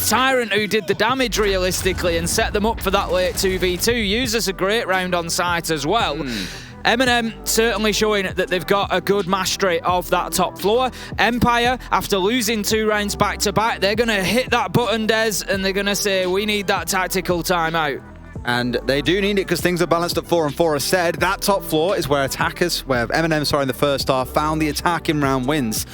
Tyrant who did the damage realistically and set them up for that late 2v2. Used a great round on site as well. MNM certainly showing that they've got a good mastery of that top floor. Empire, after losing 2 rounds back-to-back, they're going to hit that button, Des, and they're going to say, we need that tactical timeout.
And they do need it because things are balanced at 4 and 4 as said. That top floor is where MNM, in the first half, found the attack in round wins.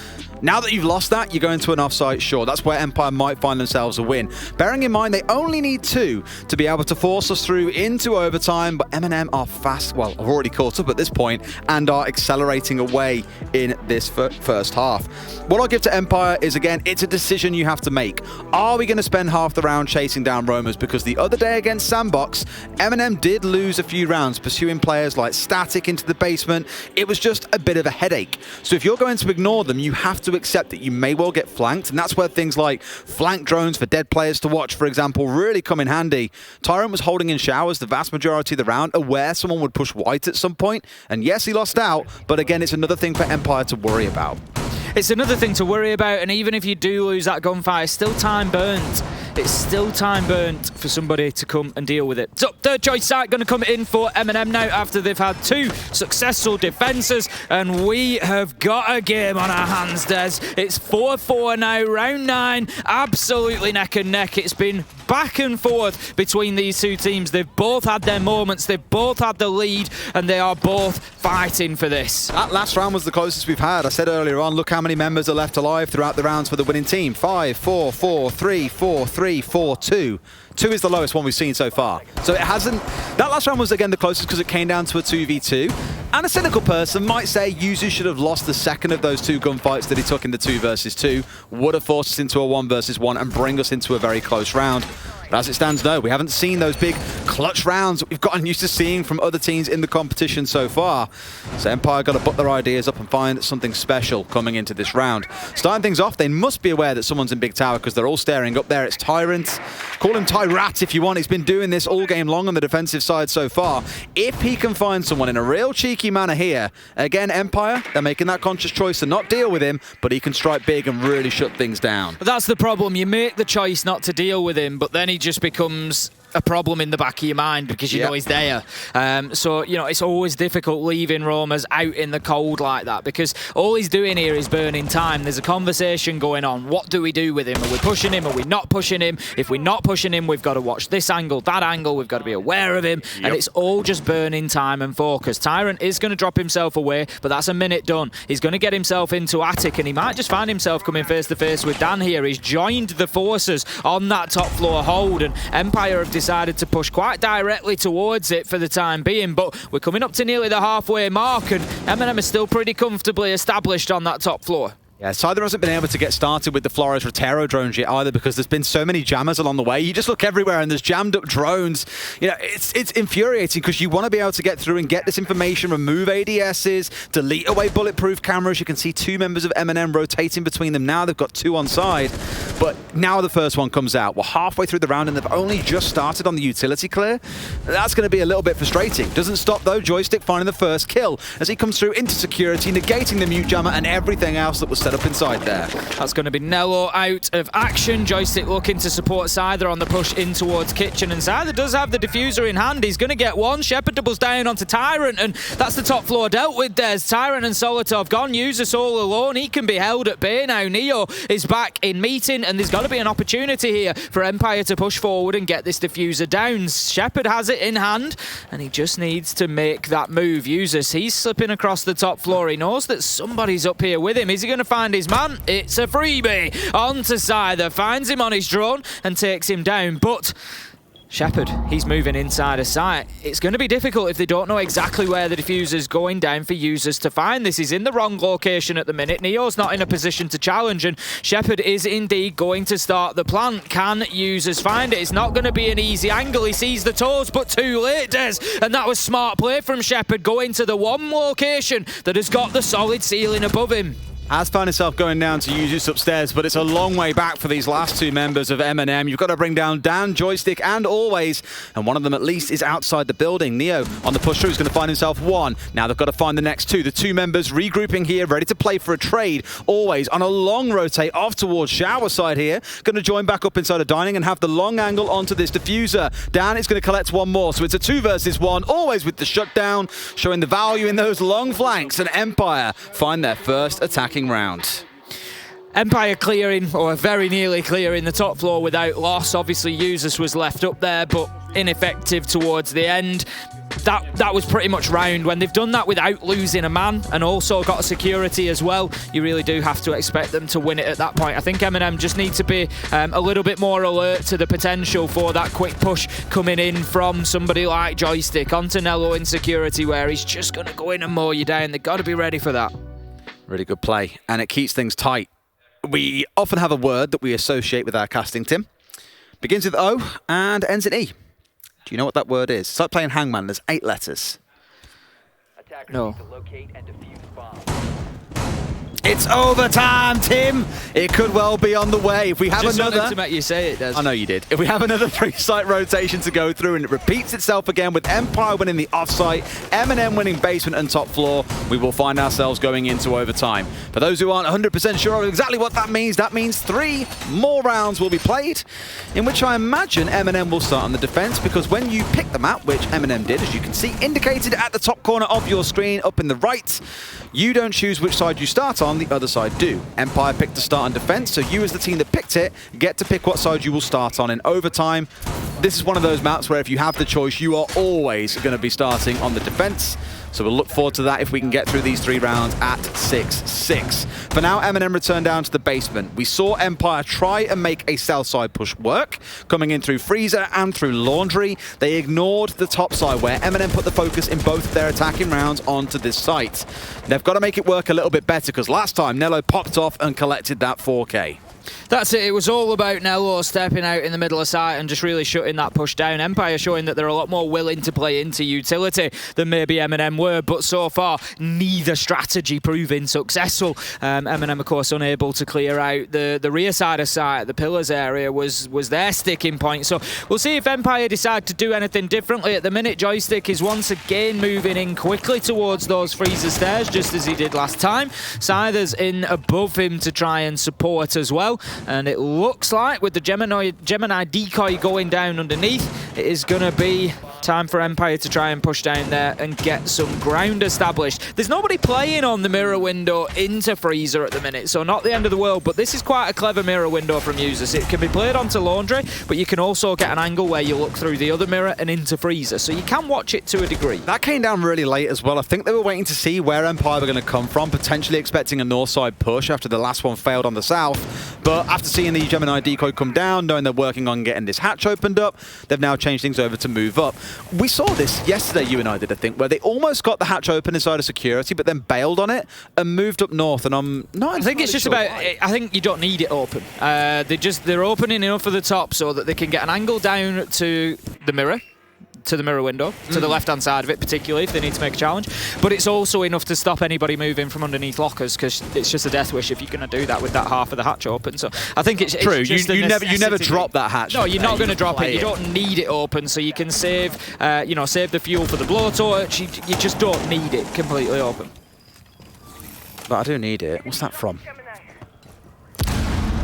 Now that you've lost that, you go into an offsite, sure. That's where Empire might find themselves a win. Bearing in mind, they only need 2 to be able to force us through into overtime, but MNM are fast, well, have already caught up at this point, and are accelerating away in this first half. What I'll give to Empire is, again, it's a decision you have to make. Are we going to spend half the round chasing down roamers? Because the other day against Sandbox, MNM did lose a few rounds pursuing players like Static into the basement. It was just a bit of a headache. So if you're going to ignore them, you have to to accept that you may well get flanked, and that's where things like flank drones for dead players to watch, for example, really come in handy. Tyrant was holding in showers the vast majority of the round, aware someone would push white at some point, and yes, he lost out, but again, it's another thing for Empire to worry about.
It's another thing to worry about, and even if you do lose that gunfight, it's still time burnt. It's still time burnt for somebody to come and deal with it. So, third choice site going to come in for MNM now after they've had 2 successful defenses, and we have got a game on our hands, Des. It's 4-4 now, round 9, absolutely neck and neck. It's been back and forth between these 2 teams. They've both had their moments, they've both had the lead, and they are both fighting for this.
That last round was the closest we've had. I said earlier on, look how many members are left alive throughout the rounds for the winning team. 5, 4, 4, 3, 4, 3, 4, 2. 2 is the lowest one we've seen so far. So it hasn't... That last round was, again, the closest because it came down to a 2v2. And a cynical person might say Yuzu should have lost the second of those 2 gunfights that he took in the 2 versus 2. Would have forced us into a 1 versus 1 and bring us into a very close round. But as it stands, no, we haven't seen those big clutch rounds that we've gotten used to seeing from other teams in the competition so far. So Empire got to put their ideas up and find something special coming into this round. Starting things off, they must be aware that someone's in big tower because they're all staring up there. It's Tyrant. Call him Tyrat if you want. He's been doing this all game long on the defensive side so far. If he can find someone in a real cheeky manner here, again, Empire, they're making that conscious choice to not deal with him, but he can strike big and really shut things down.
But that's the problem. You make the choice not to deal with him, but then he just becomes a problem in the back of your mind because you know he's there. So, you know, it's always difficult leaving roamers out in the cold like that because all he's doing here is burning time. There's a conversation going on. What do we do with him? Are we pushing him? Are we not pushing him? If we're not pushing him, we've got to watch this angle, that angle. We've got to be aware of him. And it's all just burning time and focus. Tyrant is going to drop himself away, but that's a minute done. He's going to get himself into Attic, and he might just find himself coming face to face with Dan here. He's joined the forces on that top floor hold, and Empire have decided to push quite directly towards it for the time being, but we're coming up to nearly the halfway mark, and MNM is still pretty comfortably established on that top floor.
Yeah, Cyther hasn't been able to get started with the Flores Rotero drones yet either because there's been so many jammers along the way. You just look everywhere and there's jammed up drones. You know, it's infuriating because you want to be able to get through and get this information, remove ADSs, delete away bulletproof cameras. You can see 2 members of MNM rotating between them now. They've got 2 on side, but now the first one comes out. We're halfway through the round and they've only just started on the utility clear. That's going to be a little bit frustrating. Doesn't stop though. Joystick finding the first kill as he comes through into security, negating the mute jammer and everything else that was set up inside there.
That's going to be Nello out of action. Joystick looking to support Scyther on the push in towards Kitchen, and Scyther does have the diffuser in hand. He's going to get one. Shepard doubles down onto Tyrant, and that's the top floor dealt with. There's Tyrant and Solotov gone. User all alone. He can be held at bay now. Neo is back in meeting, and there's got to be an opportunity here for Empire to push forward and get this diffuser down. Shepard has it in hand, and he just needs to make that move. Usus, he's slipping across the top floor. He knows that somebody's up here with him. Is he going to find his man? It's a freebie onto Scyther, finds him on his drone and takes him down, but Shepard, he's moving inside a site. It's going to be difficult if they don't know exactly where the diffuser's going down for Users to find this. He's in the wrong location at the minute. Neo's not in a position to challenge, and Shepard is indeed going to start the plant. Can Users find it? It's not going to be an easy angle. He sees the toes, but too late, Des. And that was smart play from Shepard, going to the one location that has got the solid ceiling above him.
Has found himself going down to Usus upstairs, but it's a long way back for these last 2 members of MNM. You've got to bring down Dan, Joystick, and Always, and one of them at least is outside the building. Neo on the push through is going to find himself 1. Now they've got to find the next 2. The 2 members regrouping here, ready to play for a trade. Always on a long rotate off towards Shower side here. Going to join back up inside a dining and have the long angle onto this diffuser. Dan is going to collect 1 more, so it's a 2 versus 1. Always with the shutdown, showing the value in those long flanks, and Empire find their first attacking round.
Empire clearing, or very nearly clearing the top floor without loss. Obviously Users was left up there, but ineffective towards the end. That was pretty much round. When they've done that without losing a man and also got security as well, you really do have to expect them to win it at that point. I think MNM just need to be a little bit more alert to the potential for that quick push coming in from somebody like Joystick onto Nello in security, where he's just going to go in and mow you down. They've got to be ready for that.
Really good play, and it keeps things tight. We often have a word that we associate with our casting, Tim. Begins with O and ends in E. Do you know what that word is? It's like playing Hangman. There's 8 letters.
No.
It's overtime, Tim. It could well be on the way. If we have
Just
another...
wanted to make you say it, Des.
I know you did. If we have another 3-site rotation to go through and it repeats itself again with Empire winning the off-site, MNM winning basement and top floor, we will find ourselves going into overtime. For those who aren't 100% sure of exactly what that means 3 more rounds will be played, in which I imagine MNM will start on the defense, because when you pick the map, which MNM did, as you can see, indicated at the top corner of your screen up in the right, you don't choose which side you start on, the other side do. Empire picked to start on defense, so you as the team that picked it get to pick what side you will start on in overtime. This is one of those maps where if you have the choice, you are always going to be starting on the defense. So we'll look forward to that if we can get through these 3 rounds at 6-6. For now, MNM return down to the basement. We saw Empire try and make a south side push work, coming in through Freezer and through Laundry. They ignored the top side, where MNM put the focus in both of their attacking rounds onto this site. They've got to make it work a little bit better, because last time Nello popped off and collected that 4K.
That's it. It was all about Nello stepping out in the middle of site and just really shutting that push down. Empire showing that they're a lot more willing to play into utility than maybe MNM were, but so far, neither strategy proving successful. MNM, of course, unable to clear out the rear side of site. The pillars area was their sticking point. So we'll see if Empire decide to do anything differently. At the minute, Joystick is once again moving in quickly towards those freezer stairs, just as he did last time. Scyther's in above him to try and support as well. And it looks like with the Gemini decoy going down underneath, it is going to be time for Empire to try and push down there and get some ground established. There's nobody playing on the mirror window into Freezer at the minute, so not the end of the world, but this is quite a clever mirror window from users. It can be played onto Laundry, but you can also get an angle where you look through the other mirror and into Freezer, so you can watch it to a degree.
That came down really late as well. I think they were waiting to see where Empire were going to come from, potentially expecting a north side push after the last one failed on the south. But after seeing the Gemini decoy come down, knowing they're working on getting this hatch opened up, they've now changed things over to move up. We saw this yesterday, you and I did, I think, where they almost got the hatch open inside of security, but then bailed on it and moved up north. And I'm not.
I think it's just about. I think you don't need it open. They're opening enough for the top so that they can get an angle down to the mirror. To the mirror window, to the left-hand side of it, particularly if they need to make a challenge. But it's also enough to stop anybody moving from underneath lockers, because it's just a death wish if you're going to do that with that half of the hatch open. So I think it's
true.
It's
you never drop that hatch.
No, you're not going to drop it. You don't need it open, so you can save, save the fuel for the blowtorch. You just don't need it completely open.
But I do need it. What's that from?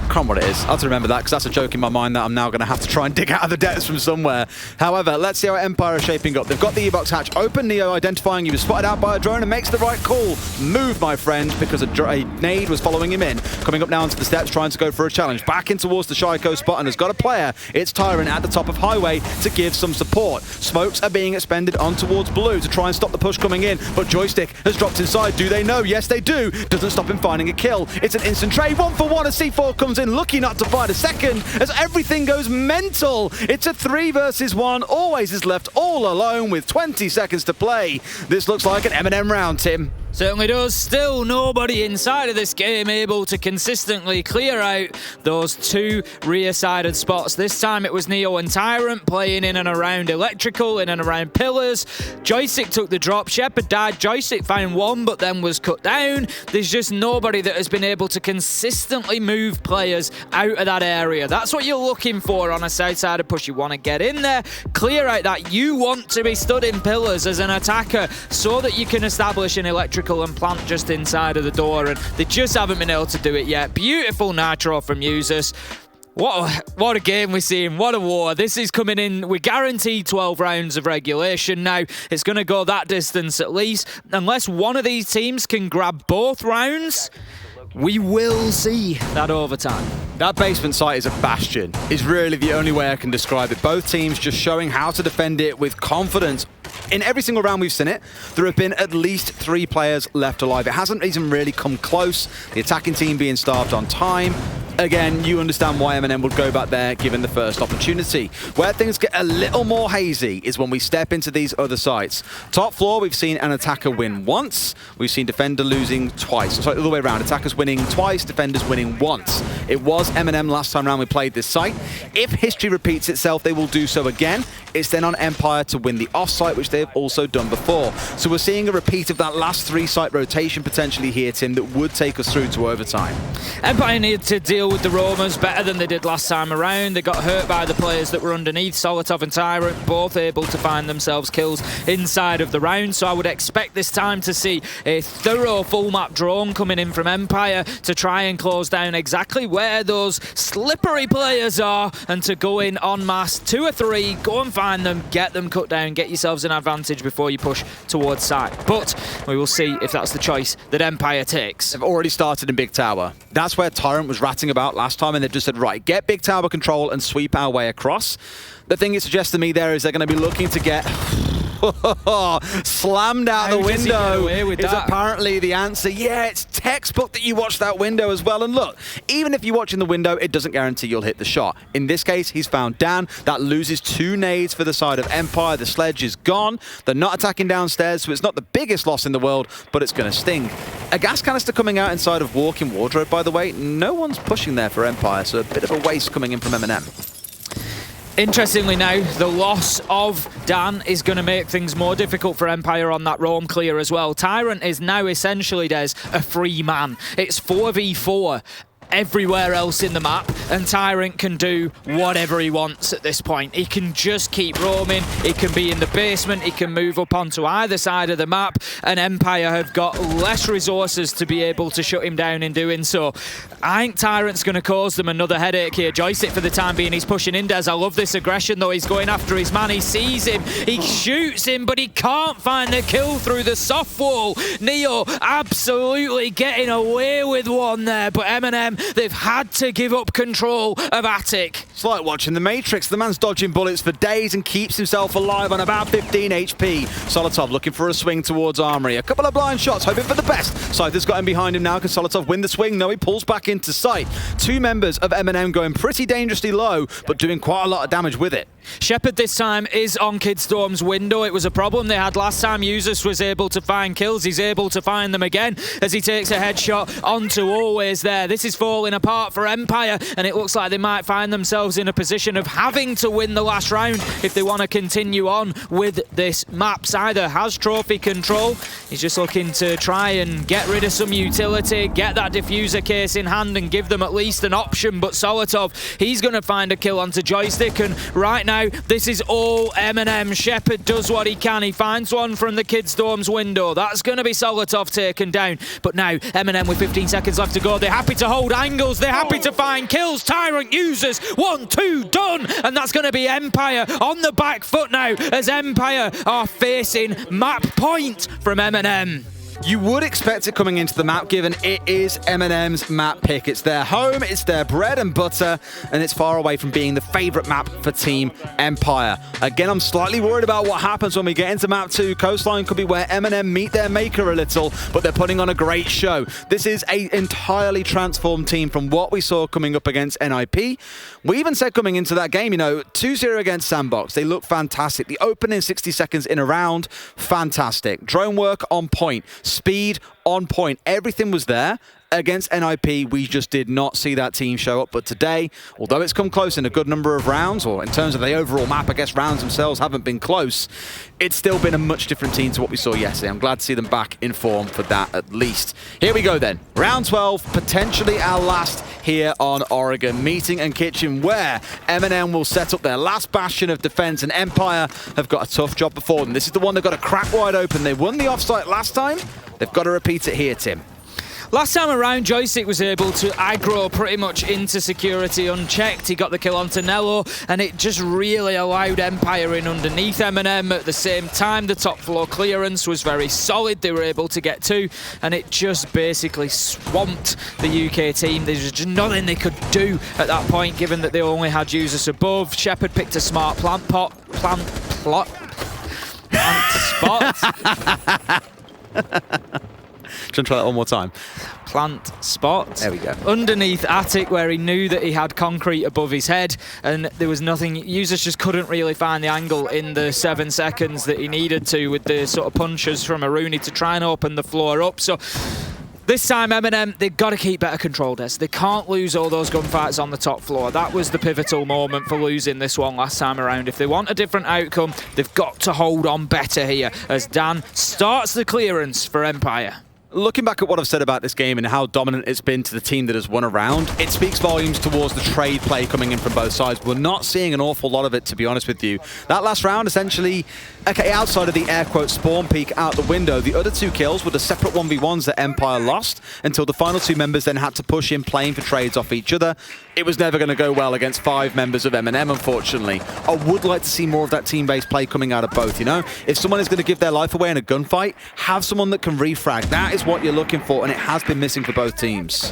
I can't remember what it is. I have to remember that, because that's a joke in my mind that I'm now going to have to try and dig out of the depths from somewhere. However, let's see how Empire is shaping up. They've got the E-box hatch open. Neo identifying he was spotted out by a drone and makes the right call. Move, my friend, because a nade was following him in. Coming up now onto the steps, trying to go for a challenge. Back in towards the Shyko spot, and has got a player. It's Tyrant at the top of Highway to give some support. Smokes are being expended on towards Blue to try and stop the push coming in, but Joystick has dropped inside. Do they know? Yes, they do. Doesn't stop him finding a kill. It's an instant trade. 1-for-1 as C4 comes in, lucky not to find a second as everything goes mental. It's a 3 versus 1. Always is left all alone with 20 seconds to play. This looks like an MNM round, Tim.
Certainly does. Still nobody inside of this game able to consistently clear out those 2 rear-sided spots. This time it was Neo and Tyrant playing in and around Electrical, in and around Pillars. Joystick took the drop. Shepard died. Joystick found 1, but then was cut down. There's just nobody that has been able to consistently move players out of that area. That's what you're looking for on a south-sided push. You want to get in there, clear out that. You want to be stood in Pillars as an attacker so that you can establish an Electrical and plant just inside of the door, and they just haven't been able to do it yet. Beautiful nitro from users. What a game we're seeing. What a war. This is coming in. We're guaranteed 12 rounds of regulation now. It's going to go that distance at least. Unless one of these teams can grab both rounds, we will see that overtime.
That basement site is a bastion, is really the only way I can describe it. Both teams just showing how to defend it with confidence. In every single round we've seen it, there have been at least 3 players left alive. It hasn't even really come close. The attacking team being starved on time. again, you understand why MNM would go back there given the first opportunity. Where things get a little more hazy is when we step into these other sites. Top floor, we've seen an attacker win once. We've seen defender losing twice. Sorry, the other way around. Attackers winning twice, defenders winning once. It was MNM last time around we played this site. If history repeats itself, they will do so again. It's then on Empire to win the offsite, which they have also done before. So we're seeing a repeat of that last 3-site rotation potentially here, Tim, that would take us through to overtime.
Empire needed to deal with the roamers better than they did last time around. They got hurt by the players that were underneath. Solotov and Tyrant both able to find themselves kills inside of the round. So I would expect this time to see a thorough full map drone coming in from Empire to try and close down exactly where those slippery players are and to go in en masse, 2 or 3, go and find them, get them cut down, get yourselves an advantage before you push towards site. But we will see if that's the choice that Empire takes.
They've already started in Big Tower. That's where Tyrant was ratting about last time, and they've just said, right, get Big Tower control and sweep our way across. The thing it suggests to me there is they're going to be looking to get slammed out the window is apparently the answer. Yeah, it's textbook that you watch that window as well. And look, even if you watch in the window, it doesn't guarantee you'll hit the shot. In this case, he's found Dan. That loses 2 nades for the side of Empire. The sledge is gone. They're not attacking downstairs, so it's not the biggest loss in the world, but it's going to sting. A gas canister coming out inside of walk-in wardrobe, by the way. No one's pushing there for Empire, so a bit of a waste coming in from MNM.
Interestingly now, the loss of Dan is going to make things more difficult for Empire on that roam clear as well. Tyrant is now essentially, Des, a free man. It's 4v4 everywhere else in the map, and Tyrant can do whatever he wants at this point. He can just keep roaming, he can be in the basement, he can move up onto either side of the map, and Empire have got less resources to be able to shut him down in doing so. I think Tyrant's going to cause them another headache here. Joystick for the time being, he's pushing in, Des. I love this aggression though. He's going after his man, he sees him, he shoots him, but he can't find the kill through the soft wall. Neo absolutely getting away with one there, but MNM, they've had to give up control of Attic.
It's like watching The Matrix. The man's dodging bullets for days and keeps himself alive on about 15 HP. Solotov looking for a swing towards Armory. A couple of blind shots, hoping for the best. Scyther's got him behind him now. Can Solotov win the swing? No, he pulls back into sight. 2 members of MNM going pretty dangerously low, but doing quite a lot of damage with it.
Shepard this time is on Kidstorm's window. It was a problem they had last time. Usus was able to find kills. He's able to find them again as he takes a headshot onto Always there. This is falling apart for Empire, and it looks like they might find themselves in a position of having to win the last round if they want to continue on with this map. Scyther has trophy control. He's just looking to try and get rid of some utility, get that diffuser case in hand and give them at least an option. But Solotov, he's going to find a kill onto Joystick, and right now this is all MNM. Shepard does what he can. He finds one from the Kidstorm's window. That's going to be Solotov taken down. But now MNM with 15 seconds left to go. They're happy to hold angles. They're happy to find kills. Tyrant uses 1, 2, done. And that's going to be Empire on the back foot now as Empire are facing map point from MNM.
You would expect it coming into the map, given it is MNM's map pick. It's their home, it's their bread and butter, and it's far away from being the favourite map for Team Empire. Again, I'm slightly worried about what happens when we get into map 2. Coastline could be where MNM meet their maker a little, but they're putting on a great show. This is an entirely transformed team from what we saw coming up against NIP. We even said coming into that game, 2-0 against Sandbox. They look fantastic. The opening 60 seconds in a round, fantastic. Drone work on point. Speed on point. Everything was there. Against NIP, we just did not see that team show up. But today, although it's come close in a good number of rounds, or in terms of the overall map, I guess rounds themselves haven't been close, it's still been a much different team to what we saw yesterday. I'm glad to see them back in form for that at least. Here we go then. Round 12, potentially our last here on Oregon. Meeting and Kitchen, where MNM will set up their last bastion of defense, and Empire have got a tough job before them. This is the one they've got to crack wide open. They won the offsite last time. They've got to repeat it here, Tim.
Last time around, Joystick was able to aggro pretty much into security unchecked. He got the kill onto Nello, and it just really allowed Empire in underneath MNM. At the same time, the top floor clearance was very solid. They were able to get 2, and it just basically swamped the UK team. There was just nothing they could do at that point, given that they only had users above. Shepard picked a smart plant spot.
to try that one more time.
Plant spot.
There we go.
Underneath Attic, where he knew that he had concrete above his head, and there was nothing. Users just couldn't really find the angle in the 7 seconds that he needed to with the sort of punches from Aruni to try and open the floor up. So this time, MNM, they've got to keep better control, Des. They can't lose all those gunfights on the top floor. That was the pivotal moment for losing this one last time around. If they want a different outcome, they've got to hold on better here as Dan starts the clearance for Empire.
Looking back at what I've said about this game and how dominant it's been to the team that has won a round, it speaks volumes towards the trade play coming in from both sides. We're not seeing an awful lot of it, to be honest with you. That last round, essentially, okay, outside of the air quote spawn peak out the window, the other 2 kills were the separate 1v1s that Empire lost until the final 2 members then had to push in playing for trades off each other. It was never going to go well against 5 members of MNM, unfortunately. I would like to see more of that team-based play coming out of both, you know? If someone is going to give their life away in a gunfight, have someone that can refrag. That is what you're looking for, and it has been missing for both teams.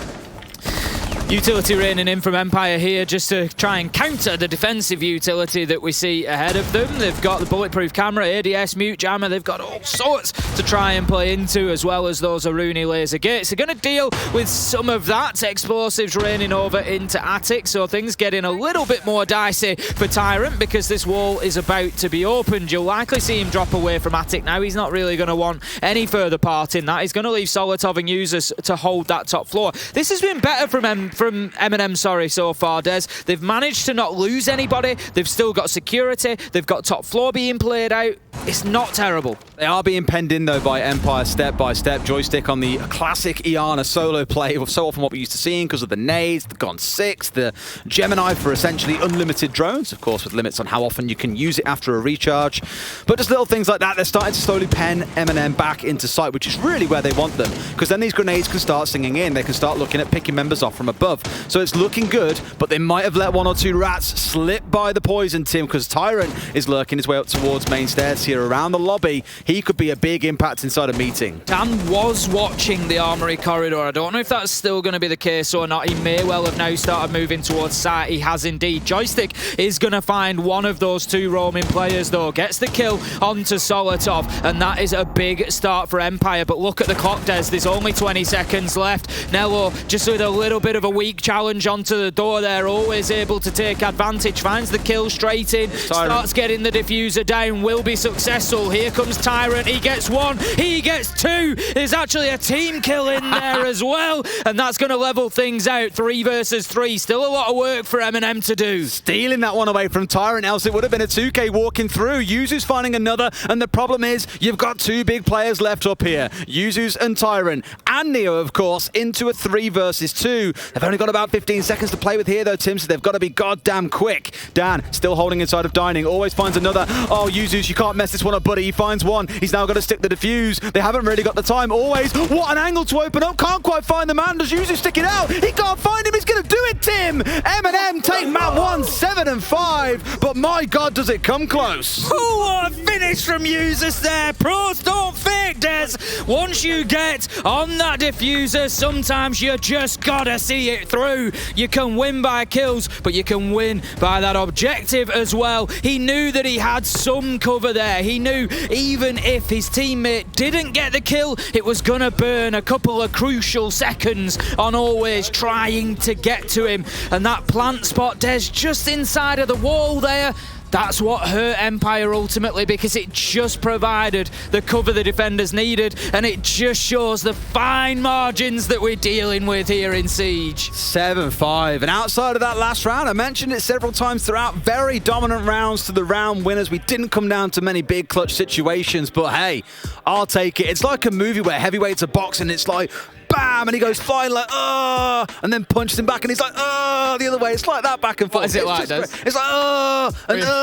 Utility raining in from Empire here just to try and counter the defensive utility that we see ahead of them. They've got the bulletproof camera, ADS, mute jammer, they've got all sorts to try and play into, as well as those Aruni laser gates. They're going to deal with some of that. Explosives raining over into Attic, so things getting a little bit more dicey for Tyrant because this wall is about to be opened. You'll likely see him drop away from Attic now. He's not really going to want any further part in that. He's going to leave Solotov and users to hold that top floor. This has been better from MNM, so far, Des. They've managed to not lose anybody. They've still got security. They've got top floor being played out. It's not terrible.
They are being penned in, though, by Empire step by step. Joystick on the classic Iana solo play, so often what we're used to seeing because of the nades, the Gon 6, the Gemini for essentially unlimited drones, of course, with limits on how often you can use it after a recharge. But just little things like that, they're starting to slowly pen MNM back into sight, which is really where they want them, because then these grenades can start singing in. They can start looking at picking members off from above. So it's looking good, but they might have let 1 or 2 rats slip by the poison, Tim, because Tyrant is lurking his way up towards main stairs here around the lobby. He could be a big impact inside a meeting.
Dan was watching the Armory corridor. I don't know if that's still going to be the case or not. He may well have now started moving towards site. He has indeed. Joystick is going to find one of those 2 roaming players, though. Gets the kill onto Solotov, and that is a big start for Empire. But look at the clock, Des. There's only 20 seconds left. Nello just with a little bit of a weak challenge onto the door there, always able to take advantage, finds the kill straight in, starts getting the diffuser down, will be successful. Here comes Tyrant, he gets 1, he gets 2, there's actually a team kill in there as well, and that's going to level things out. 3 versus 3, still a lot of work for MNM to do.
Stealing that one away from Tyrant, else it would have been a 2K walking through. Yuzu's finding another, and the problem is you've got 2 big players left up here, Yuzu's and Tyrant, and Neo, of course, into a 3 versus 2. They've only got about 15 seconds to play with here, though, Tim, so they've got to be goddamn quick. Dan still holding inside of Dining, always finds another. Oh, Yuzus, you can't mess this one up, buddy. He finds 1. He's now got to stick the defuse. They haven't really got the time. Always. What an angle to open up. Can't quite find the man. Does Yuzu stick it out? He can't find him. He's going to do it, Tim. MNM take map 1, 7 and 5. But my God, does it come close.
Oh, what a finish from Yuzus there. Pros don't fake, Des. Once you get on that diffuser, sometimes you just got to see it through. You can win by kills, but you can win by that objective as well. He knew that he had some cover there. He knew even if his teammate didn't get the kill, it was going to burn a couple of crucial seconds on always trying to get to him. And that plant spot, Des, just inside of the wall there, that's what hurt Empire ultimately, because it just provided the cover the defenders needed, and it just shows the fine margins that we're dealing with here in Siege.
7-5, and outside of that last round, I mentioned it several times throughout, very dominant rounds to the round winners. We didn't come down to many big clutch situations, but hey, I'll take it. It's like a movie where heavyweights are boxing. It's like, bam, and he goes flying like, and then punches him back, and he's like, the other way. It's like that back and forth.
What is it like, Des?
It's like, and the other.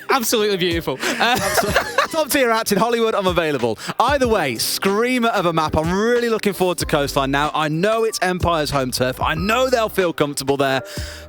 Absolutely beautiful.
Top tier acting, Hollywood, I'm available. Either way, screamer of a map. I'm really looking forward to Coastline now. I know it's Empire's home turf. I know they'll feel comfortable there.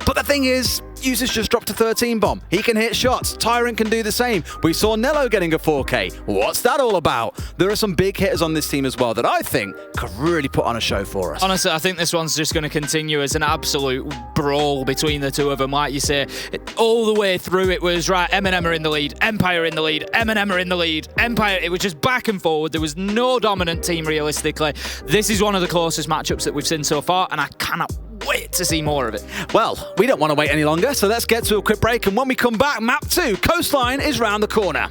But the thing is, Usage just dropped to 13 bomb. He can hit shots. Tyrant can do the same. We saw Nello getting a 4K. What's that all about? There are some big hitters on this team as well that I think could really put on a show for us.
Honestly, I think this one's just going to continue as an absolute brawl between the two of them. Like you say, all the way through it was, right, MNM are in the lead, Empire in the lead, MNM are in the lead, Empire. It was just back and forward. There was no dominant team realistically. This is one of the closest matchups that we've seen so far, and I cannot wait to see more of it.
Well, we don't want to wait any longer, so let's get to a quick break, and when we come back, map 2, Coastline, is round the corner.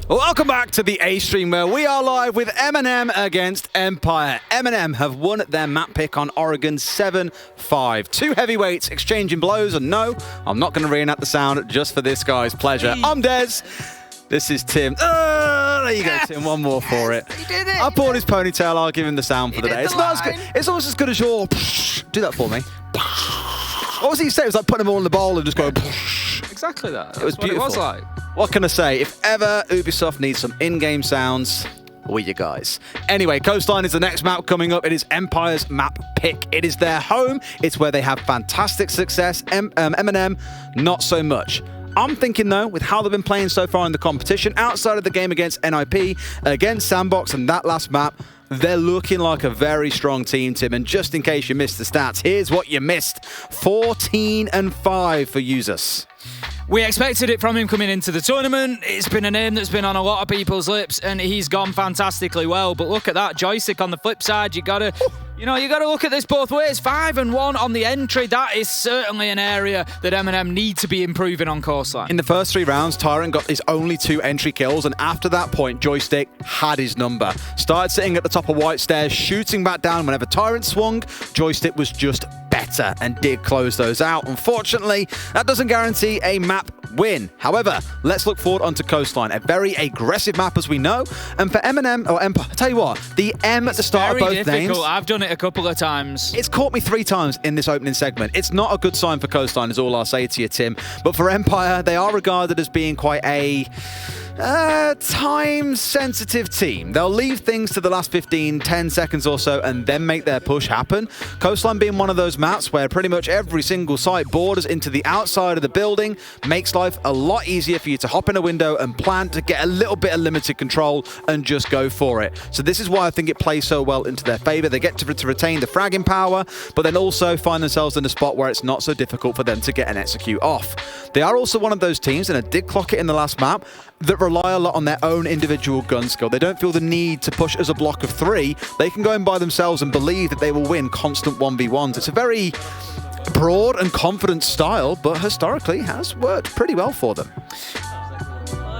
Welcome back to the A stream where we are live with MNM against Empire. MNM have won their map pick on Oregon 7-5. Two heavyweights exchanging blows, and no, I'm not going to reenact the sound just for this guy's pleasure. I'm Des. This is Tim. There you go, Tim. One more for it.
He did it.
I pulled his ponytail. I'll give him the sound for the day.
did
It's
the
not as good.
line.
It's almost as good as your. Do that for me. What was he saying? It was like putting them all in the bowl and just going.
Exactly that. That's
It was
what it was
beautiful.
like.
What can I say? If ever Ubisoft needs some in-game sounds, we're you guys. Anyway, Coastline is the next map coming up. It is Empire's map pick. It is their home. It's where they have fantastic success. MNM, not so much. I'm thinking, though, with how they've been playing so far in the competition, outside of the game against NIP, against Sandbox and that last map, they're looking like a very strong team, Tim. And just in case you missed the stats, here's what you missed. 14-5 for users.
We expected it from him coming into the tournament. It's been a name that's been on a lot of people's lips, and he's gone fantastically well. But look at that joystick on the flip side. You gotta look at this both ways. 5-1 on the entry. That is certainly an area that MNM need to be improving on Coastline.
In the first 3 rounds, Tyrant got his only 2 entry kills, and after that point, Joystick had his number. Started sitting at the top of White Stairs, shooting back down whenever Tyrant swung. Joystick was just better and did close those out. Unfortunately, that doesn't guarantee a map win. However, let's look forward onto Coastline, a very aggressive map as we know. And for MNM, or Empire, I tell you what, the M at the start of both
Very difficult.
names.
I've done it a couple of times.
It's caught me 3 times in this opening segment. It's not a good sign for Coastline, is all I'll say to you, Tim. But for Empire, they are regarded as being quite a time-sensitive team. They'll leave things to the last 15, 10 seconds or so and then make their push happen. Coastline being one of those maps where pretty much every single site borders into the outside of the building, makes life a lot easier for you to hop in a window and plant to get a little bit of limited control and just go for it. So this is why I think it plays so well into their favor. They get to retain the fragging power, but then also find themselves in a spot where it's not so difficult for them to get an execute off. They are also one of those teams, and I did clock it in the last map, that rely a lot on their own individual gun skill. They don't feel the need to push as a block of 3. They can go in by themselves and believe that they will win constant 1v1s. It's a very broad and confident style, but historically has worked pretty well for them.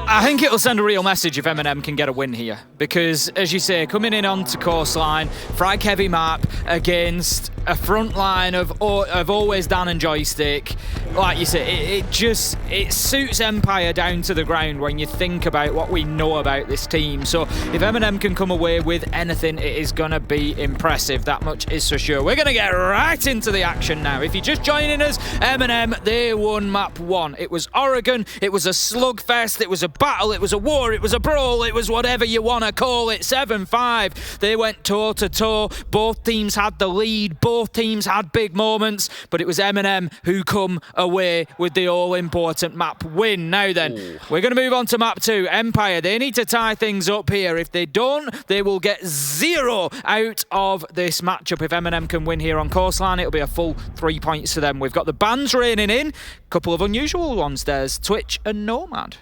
I think it'll send a real message if MNM can get a win here, because, as you say, coming in onto Coastline, frag heavy map against a front line of always Dan and Joystick, like you say, it suits Empire down to the ground when you think about what we know about this team. So if MNM can come away with anything, it is going to be impressive. That much is for sure. We're going to get right into the action now. If you're just joining us, MNM, they won map 1. It was Oregon. It was a slugfest. It was a battle. It was a war. It was a brawl. It was whatever you want to call it. 7-5. They went toe-to-toe. Both teams had the lead. Both teams had big moments, but it was MNM who come away with the all-important map win. Now then, we're going to move on to map 2. Empire, they need to tie things up here. If they don't, they will get 0 out of this matchup. If MNM can win here on Coastline, it'll be a full 3 points to them. We've got the bans raining in. Couple of unusual ones. There's Twitch and Nomad.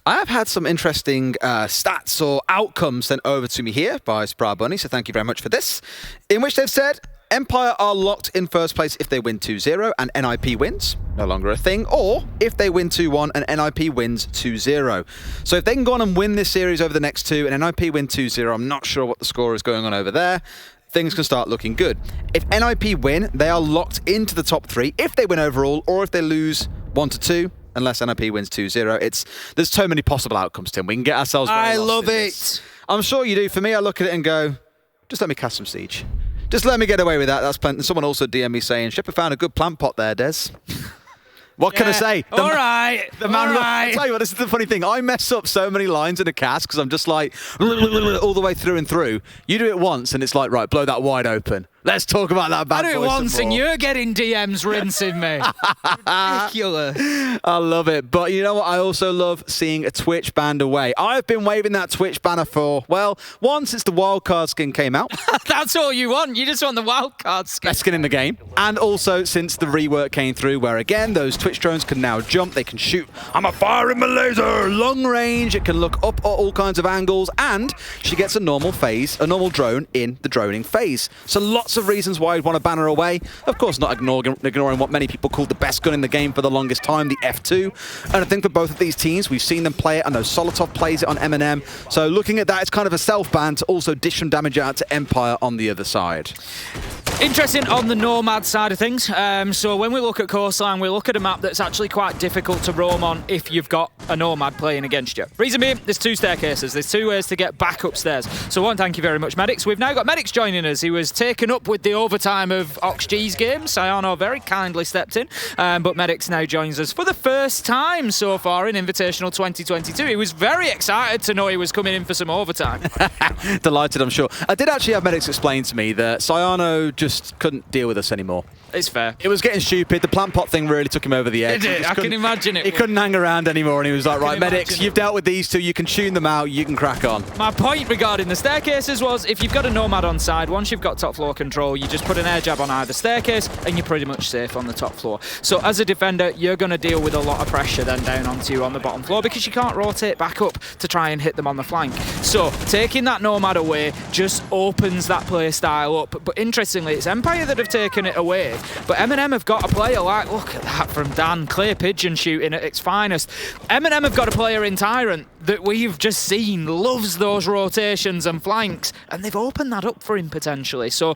I have had some interesting stats or outcomes sent over to me here by Spry Bunny, so thank you very much for this, in which they've said Empire are locked in first place if they win 2-0 and NIP wins, no longer a thing, or if they win 2-1 and NIP wins 2-0. So if they can go on and win this series over the next 2 and NIP win 2-0, I'm not sure what the score is going on over there, things can start looking good. If NIP win, they are locked into the top 3 if they win overall, or if they lose 1-2, unless NIP wins 2-0. There's so many possible outcomes, Tim. We can get ourselves very lost in this. I'm sure you do. For me, I look at it and go, just let me cast some siege. Just let me get away with that. That's plenty. Someone also DM'd me saying, Shipper found a good plant pot there, Des. What can I say?
All right.
I tell you what, this is the funny thing. I mess up so many lines in a cast because I'm just like, all the way through and through. You do it once and it's like, right, blow that wide open. Let's talk about that bad boy.
I do it once and you're getting DMs rinsing me. Ridiculous.
I love it. But you know what? I also love seeing a Twitch band away. I've been waving that Twitch banner for, well, one, since the wildcard skin came out.
That's all you want. You just want the wildcard skin.
Best skin in the game. And also since the rework came through, where again, those Twitch drones can now jump. They can shoot. I'm a firing my laser. Long range. It can look up at all kinds of angles. And she gets a normal phase, a normal drone in the droning phase. So lots lots of reasons why I'd want to ban her away. Of course, not ignoring what many people called the best gun in the game for the longest time, the F2. And I think for both of these teams, we've seen them play it. I know Solotov plays it on MNM. So looking at that, it's kind of a self-ban to also dish some damage out to Empire on the other side.
Interesting on the Nomad side of things. So when we look at Coastline, we look at a map that's actually quite difficult to roam on if you've got a Nomad playing against you. Reason being, there's 2 staircases. There's 2 ways to get back upstairs. So one, thank you very much, Medics. We've now got Medics joining us. He was taken up with the overtime of OxG's game. Sayano very kindly stepped in. But Medics now joins us for the first time so far in Invitational 2022. He was very excited to know he was coming in for some overtime.
Delighted, I'm sure. I did actually have Medics explain to me that Sayano just couldn't deal with us anymore.
It's fair.
It was getting stupid. The plant pot thing really took him over the edge.
I can imagine it.
He couldn't hang around anymore, and he was like, right, Medics, you've dealt with these 2, you can tune them out, you can crack on.
My point regarding the staircases was, if you've got a Nomad on side, once you've got top floor control, you just put an air jab on either staircase, and you're pretty much safe on the top floor. So as a defender, you're going to deal with a lot of pressure then down onto you on the bottom floor, because you can't rotate back up to try and hit them on the flank. So taking that Nomad away just opens that play style up. But interestingly, it's Empire that have taken it away, but MNM have got a player like, look at that from Dan, clear pigeon shooting at its finest. MNM have got a player in Tyrant that we've just seen loves those rotations and flanks, and they've opened that up for him potentially. So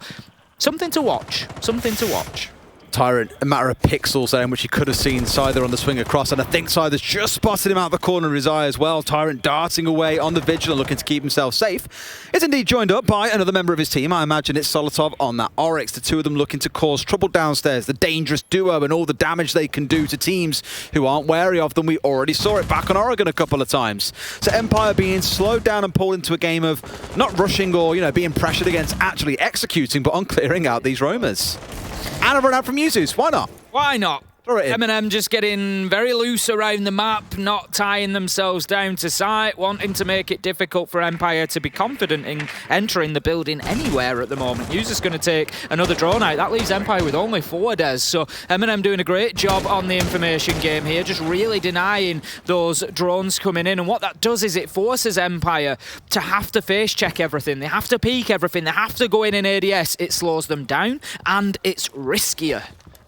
something to watch, something to watch.
Tyrant, a matter of pixels there in which he could have seen Scyther on the swing across, and I think Scyther's just spotted him out of the corner of his eye as well. Tyrant darting away on the Vigilant, looking to keep himself safe. It's indeed joined up by another member of his team. I imagine it's Solotov on that Oryx. The 2 of them looking to cause trouble downstairs, the dangerous duo and all the damage they can do to teams who aren't wary of them. We already saw it back on Oregon a couple of times. So Empire being slowed down and pulled into a game of not rushing or, being pressured against actually executing, but on clearing out these roamers. And I've run out from Yuzus. Why not?
Why not?
Throw it in.
MNM just getting very loose around the map, not tying themselves down to site, wanting to make it difficult for Empire to be confident in entering the building anywhere at the moment. User's going to take another drone out. That leaves Empire with only 4 Des. So MNM doing a great job on the information game here, just really denying those drones coming in. And what that does is it forces Empire to have to face check everything. They have to peek everything. They have to go in ADS. It slows them down and it's riskier.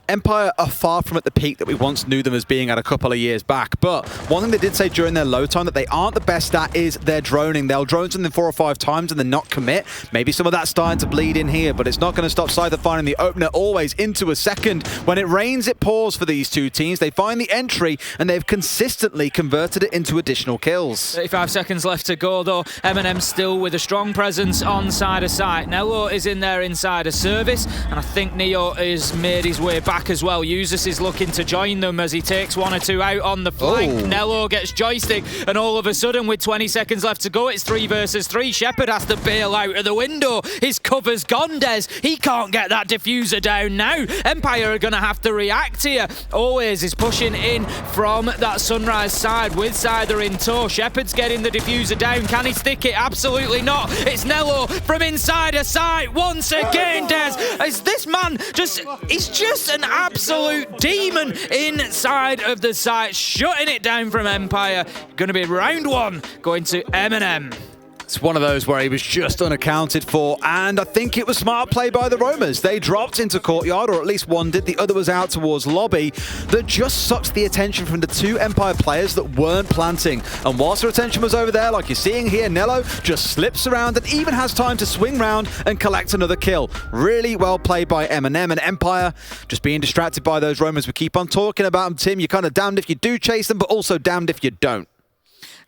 Empire are far from at the peak that we once knew them as being at a couple of years back, but one thing they did say during their low time that they aren't the best at is their droning. They'll drone something 4 or 5 times and then not commit. Maybe some of that's starting to bleed in here, but it's not going to stop Scyther finding the opener always into a second. When it rains, it pours for these 2 teams. They find the entry and they've consistently converted it into additional kills.
35 seconds left to go though. MNM still with a strong presence on side of site. Nello is in there inside a service, and I think Neo has made his way back as well. Usus is looking to join them as he takes 1 or 2 out on the flank.
Oh.
Nello gets joystick, and all of a sudden with 20 seconds left to go, it's 3 versus 3. Shepard has to bail out of the window. His cover's gone, Des. He can't get that diffuser down now. Empire are going to have to react here. Always is pushing in from that Sunrise side with Scyther in tow. Shepard's getting the diffuser down. Can he stick it? Absolutely not. It's Nello from inside a site once again, Des. Is this man he's just an absolute demon inside of the site, shutting it down from Empire. Going to be round 1 going to MNM.
It's one of those where he was just unaccounted for, and I think it was smart play by the Roamers. They dropped into Courtyard, or at least one did. The other was out towards Lobby. That just sucked the attention from the 2 Empire players that weren't planting. And whilst their attention was over there, like you're seeing here, Nello just slips around and even has time to swing round and collect another kill. Really well played by MNM, and Empire just being distracted by those Roamers. We keep on talking about them, Tim. You're kind of damned if you do chase them, but also damned if you don't.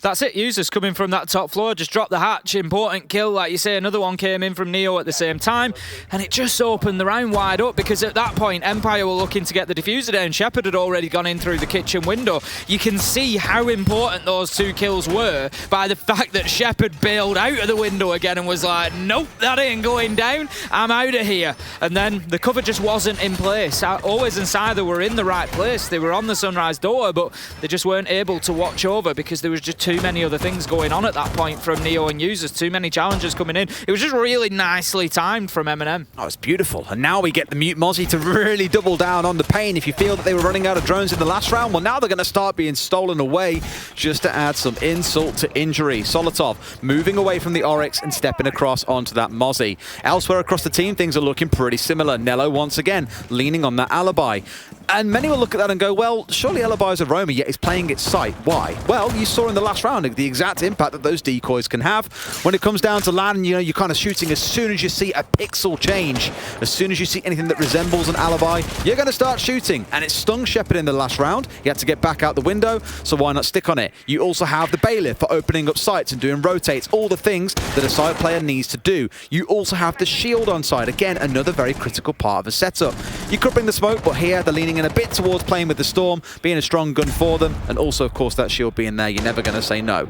That's it. Users coming from that top floor, just dropped the hatch. Important kill, like you say. Another one came in from Neo at the same time, and it just opened the round wide up, because at that point Empire were looking to get the diffuser down. Shepard had already gone in through the kitchen window. You can see how important those 2 kills were by the fact that Shepard bailed out of the window again and was like, nope, that ain't going down, I'm out of here. And then the cover just wasn't in place. Always and Scyther were in the right place. They were on the Sunrise door, but they just weren't able to watch over because there was just too many other things going on at that point from Neo and users, too many challenges coming in. It was just really nicely timed from MNM.
Oh, it's beautiful. And now we get the Mute Mozzie to really double down on the pain. If you feel that they were running out of drones in the last round, well, now they're going to start being stolen away just to add some insult to injury. Solotov moving away from the Oryx and stepping across onto that Mozzie. Elsewhere across the team, things are looking pretty similar. Nello, once again, leaning on that alibi. And many will look at that and go, well, surely Alibi's a roamer, yet he's playing its site. Why? Well, you saw in the last round the exact impact that those decoys can have. When it comes down to land, you know, you're kind of shooting as soon as you see a pixel change. As soon as you see anything that resembles an Alibi, you're going to start shooting. And it stung Shepard in the last round. He had to get back out the window, so why not stick on it? You also have the Bailiff for opening up sites and doing rotates, all the things that a site player needs to do. You also have the shield on site. Again, another very critical part of a setup. You could bring the smoke, but here they're leaning in a bit towards playing with the Storm, being a strong gun for them, and also, of course, that shield being there. You're never going to say no.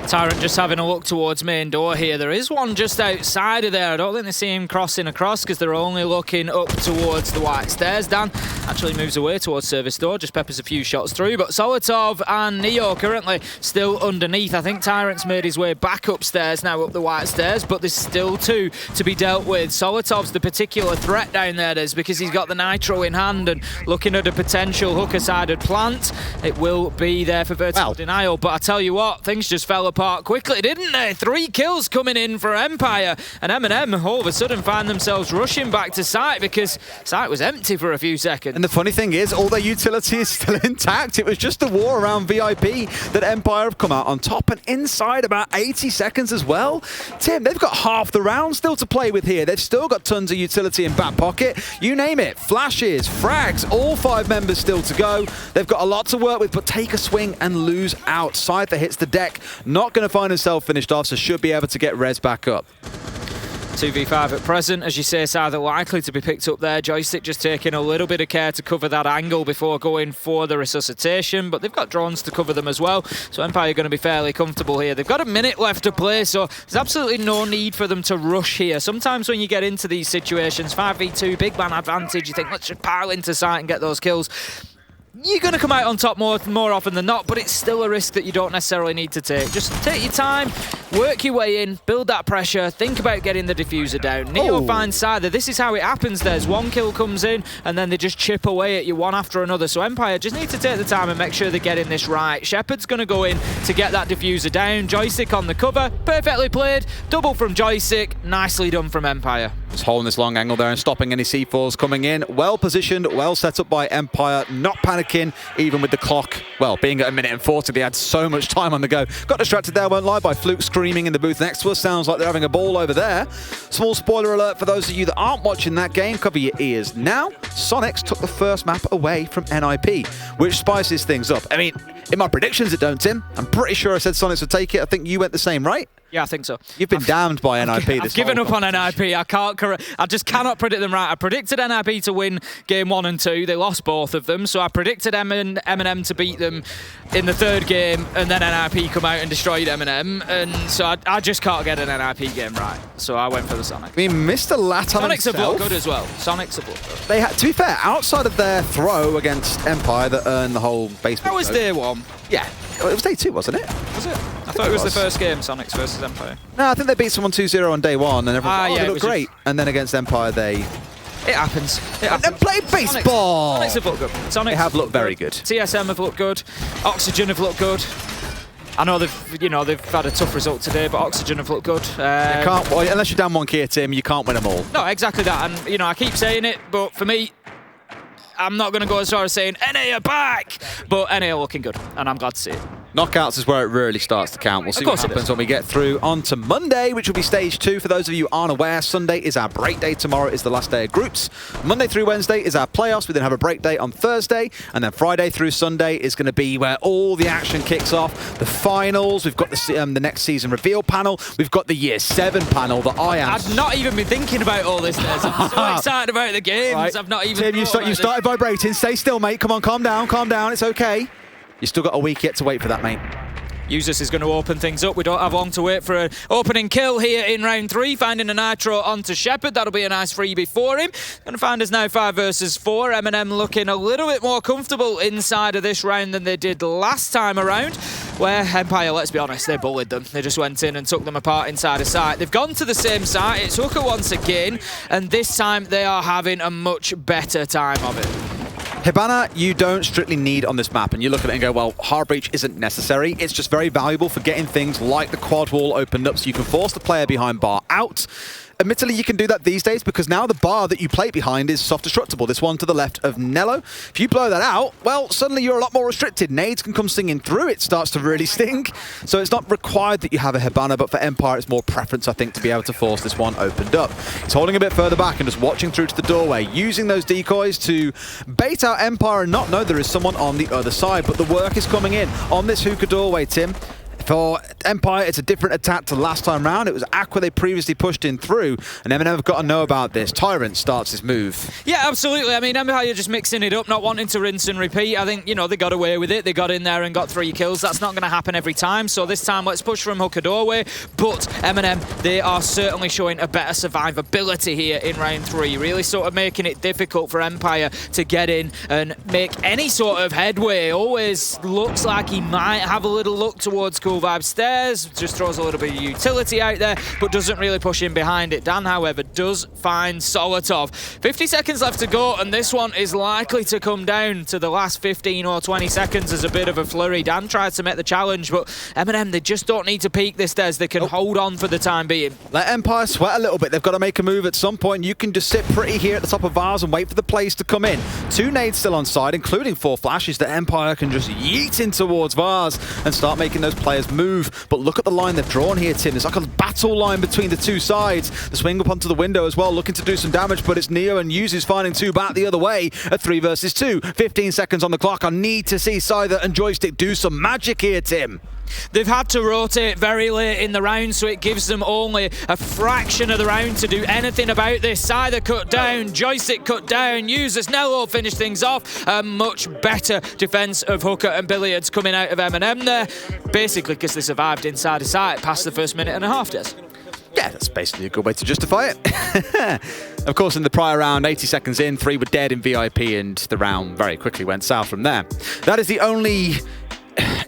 Tyrant just having a look towards main door here. There is one just outside of there. I don't think they see him crossing across because they're only looking up towards the white stairs. Dan actually moves away towards service door, just peppers a few shots through. But Solotov and Neo currently still underneath. I think Tyrant's made his way back upstairs now, up the white stairs, but there's still two to be dealt with. Solotov's the particular threat down there, is because he's got the nitro in hand and looking at a potential hooker-sided plant. It will be there for vertical denial, but I tell you what, things just fell apart quickly, didn't they? 3 kills coming in for Empire, and MNM all of a sudden find themselves rushing back to site because site was empty for a few seconds.
And the funny thing is, all their utility is still intact. It was just the war around VIP that Empire have come out on top, and inside about 80 seconds as well. Tim, they've got half the round still to play with here. They've still got tons of utility in back pocket. You name it, flashes, frags, all 5 members still to go. They've got a lot to work with, but take a swing and lose out. Scyther hits the deck, not going to find himself finished off, so should be able to get res back up.
2v5 at present, as you say, Scyther likely to be picked up there. Joystick just taking a little bit of care to cover that angle before going for the resuscitation, but they've got drones to cover them as well, so Empire are going to be fairly comfortable here. They've got a minute left to play, so there's absolutely no need for them to rush here. Sometimes when you get into these situations, 5v2, big man advantage, you think, let's just pile into sight and get those kills. You're going to come out on top more often than not, but it's still a risk that you don't necessarily need to take. Just take your time, work your way in, build that pressure, think about getting the diffuser down. Neo finds Scyther. This is how it happens. There's one kill comes in, and then they just chip away at you one after another. So Empire just need to take the time and make sure they're getting this right. Shepard's going to go in to get that diffuser down. Joystick on the cover. Perfectly played. Double from Joystick. Nicely done from Empire.
Just holding this long angle there and stopping any C4s coming in. Well positioned, well set up by Empire. Not panicking, even with the clock, well, being at 1:40. They had so much time on the go. Got distracted there, won't lie, by Fluke screaming in the booth next to us. Sounds like they're having a ball over there. Small spoiler alert for those of you that aren't watching that game. Cover your ears now. Sonics took the first map away from NIP, which spices things up. I mean, in my predictions it don't, Tim. I'm pretty sure I said Sonics would take it. I think you went the same, right?
Yeah, I think so.
You've been damned by NIP this
I've given up on NIP. I just cannot predict them right. I predicted NIP to win game 1 and 2. They lost both of them. So I predicted MNM to beat them in the 3rd game, and then NIP come out and destroyed MNM. And so I just can't get an NIP game right. So I went for the Sonic.
I mean, Mr. Latam
Sonics have looked good as well. Sonics have looked good.
They had, to be fair, outside of their throw against Empire that earned the whole baseball.
That was day 1.
Yeah. It was day 2, wasn't it?
Was it? I thought it was the first game, Sonics versus Empire.
No, I think they beat someone 2-0 on day 1, and everyone
they
looked great. And then against Empire, they...
It happens.
And play baseball!
Sonics have looked good. Sonics
they have looked very good.
TSM have looked good. Oxygen have looked good. I know they've had a tough result today, but Oxygen have looked good.
Unless you're down 1 key, Tim, you can't win them all.
No, exactly that. And, I keep saying it, but for me, I'm not going to go as far as saying NA are back, but NA are looking good, and I'm glad to see it.
Knockouts is where it really starts to count. We'll see what happens when we get through on to Monday, which will be stage 2. For those of you who aren't aware, Sunday is our break day. Tomorrow is the last day of groups. Monday through Wednesday is our playoffs. We then have a break day on Thursday, and then Friday through Sunday is going to be where all the action kicks off. The finals. We've got the next season reveal panel. We've got the Year 7 panel that I am.
I've not even been thinking about all this. I'm so excited about the games. Right. I've not even.
Tim, you started vibrating. Stay still, mate. Come on, calm down. It's okay. You still got a week yet to wait for that, mate.
Usus is going to open things up. We don't have long to wait for an opening kill here in round 3, finding a Nitro onto Shepard. That'll be a nice freebie for him. Going to find us now 5 versus 4. MNM looking a little bit more comfortable inside of this round than they did last time around, where Empire, let's be honest, they bullied them. They just went in and took them apart inside a site. They've gone to the same site. It's Hooker once again, and this time they are having a much better time of it.
Hibana, you don't strictly need on this map, and you look at it and go, well, Hard Breach isn't necessary. It's just very valuable for getting things like the quad wall opened up so you can force the player behind bar out. Admittedly, you can do that these days because now the bar that you plate behind is soft-destructible. This one to the left of Nello. If you blow that out, well, suddenly you're a lot more restricted. Nades can come stinging through. It starts to really sting. So it's not required that you have a Hibana, but for Empire, it's more preference, I think, to be able to force this one opened up. He's holding a bit further back and just watching through to the doorway, using those decoys to bait out Empire and not know there is someone on the other side. But the work is coming in on this hookah doorway, Tim. For Empire, it's a different attack to last time round. It was Aqua they previously pushed in through, and MNM have got to know about this. Tyrant starts his move.
Yeah, absolutely. I mean, Empire just mixing it up, not wanting to rinse and repeat. I think, you know, they got away with it. They got in there and got 3 kills. That's not going to happen every time. So this time, let's push from hooker doorway. But MNM, they are certainly showing a better survivability here in round 3. Really sort of making it difficult for Empire to get in and make any sort of headway. Always looks like he might have a little look towards Cool Vibe Stairs, just throws a little bit of utility out there, but doesn't really push in behind it. Dan, however, does find Solotov. 50 seconds left to go, and this one is likely to come down to the last 15 or 20 seconds as a bit of a flurry. Dan tries to make the challenge, but MNM, they just don't need to peek this, Des. They can hold on for the time being.
Let Empire sweat a little bit. They've got to make a move at some point. You can just sit pretty here at the top of Vars and wait for the plays to come in. 2 nades still on side, including 4 flashes that Empire can just yeet in towards Vars and start making those players move. But look at the line they've drawn here, Tim. There's like a battle line between the 2 sides. The swing up onto the window as well, looking to do some damage, but it's Neo and Yuzu's finding 2 back the other way at 3 versus 2. 15 seconds on the clock. I need to see Scyther and Joystick do some magic here, Tim.
They've had to rotate very late in the round, so it gives them only a fraction of the round to do anything about this. Scyther cut down, Joystick cut down, Users Nello finish things off. A much better defense of Hooker and Billiards coming out of MNM there, basically because they survived inside a site past the first minute and a half, Des.
Yeah, that's basically a good way to justify it. Of course, in the prior round, 80 seconds in, 3 were dead in VIP, and the round very quickly went south from there. That is the only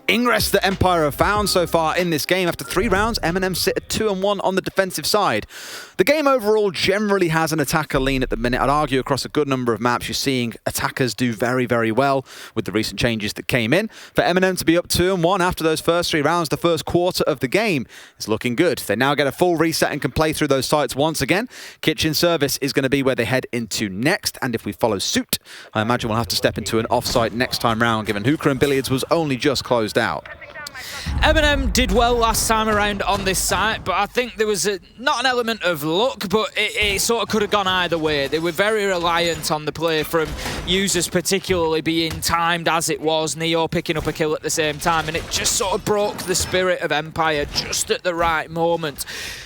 ingress that Empire have found so far in this game. After 3 rounds, MNM sit at 2-1 on the defensive side. The game overall generally has an attacker lean at the minute. I'd argue across a good number of maps, you're seeing attackers do very, very well with the recent changes that came in. For MNM to be up 2-1 after those first 3 rounds, the first quarter of the game is looking good. They now get a full reset and can play through those sites once again. Kitchen service is going to be where they head into next, and if we follow suit, I imagine we'll have to step into an off-site next time round, given Hooker and Billiards was only just closed out.
MNM did well last time around on this site, but I think there was not an element of luck, but it sort of could have gone either way. They were very reliant on the play from Users, particularly being timed as it was, Neo picking up a kill at the same time, and it just sort of broke the spirit of Empire just at the right moment.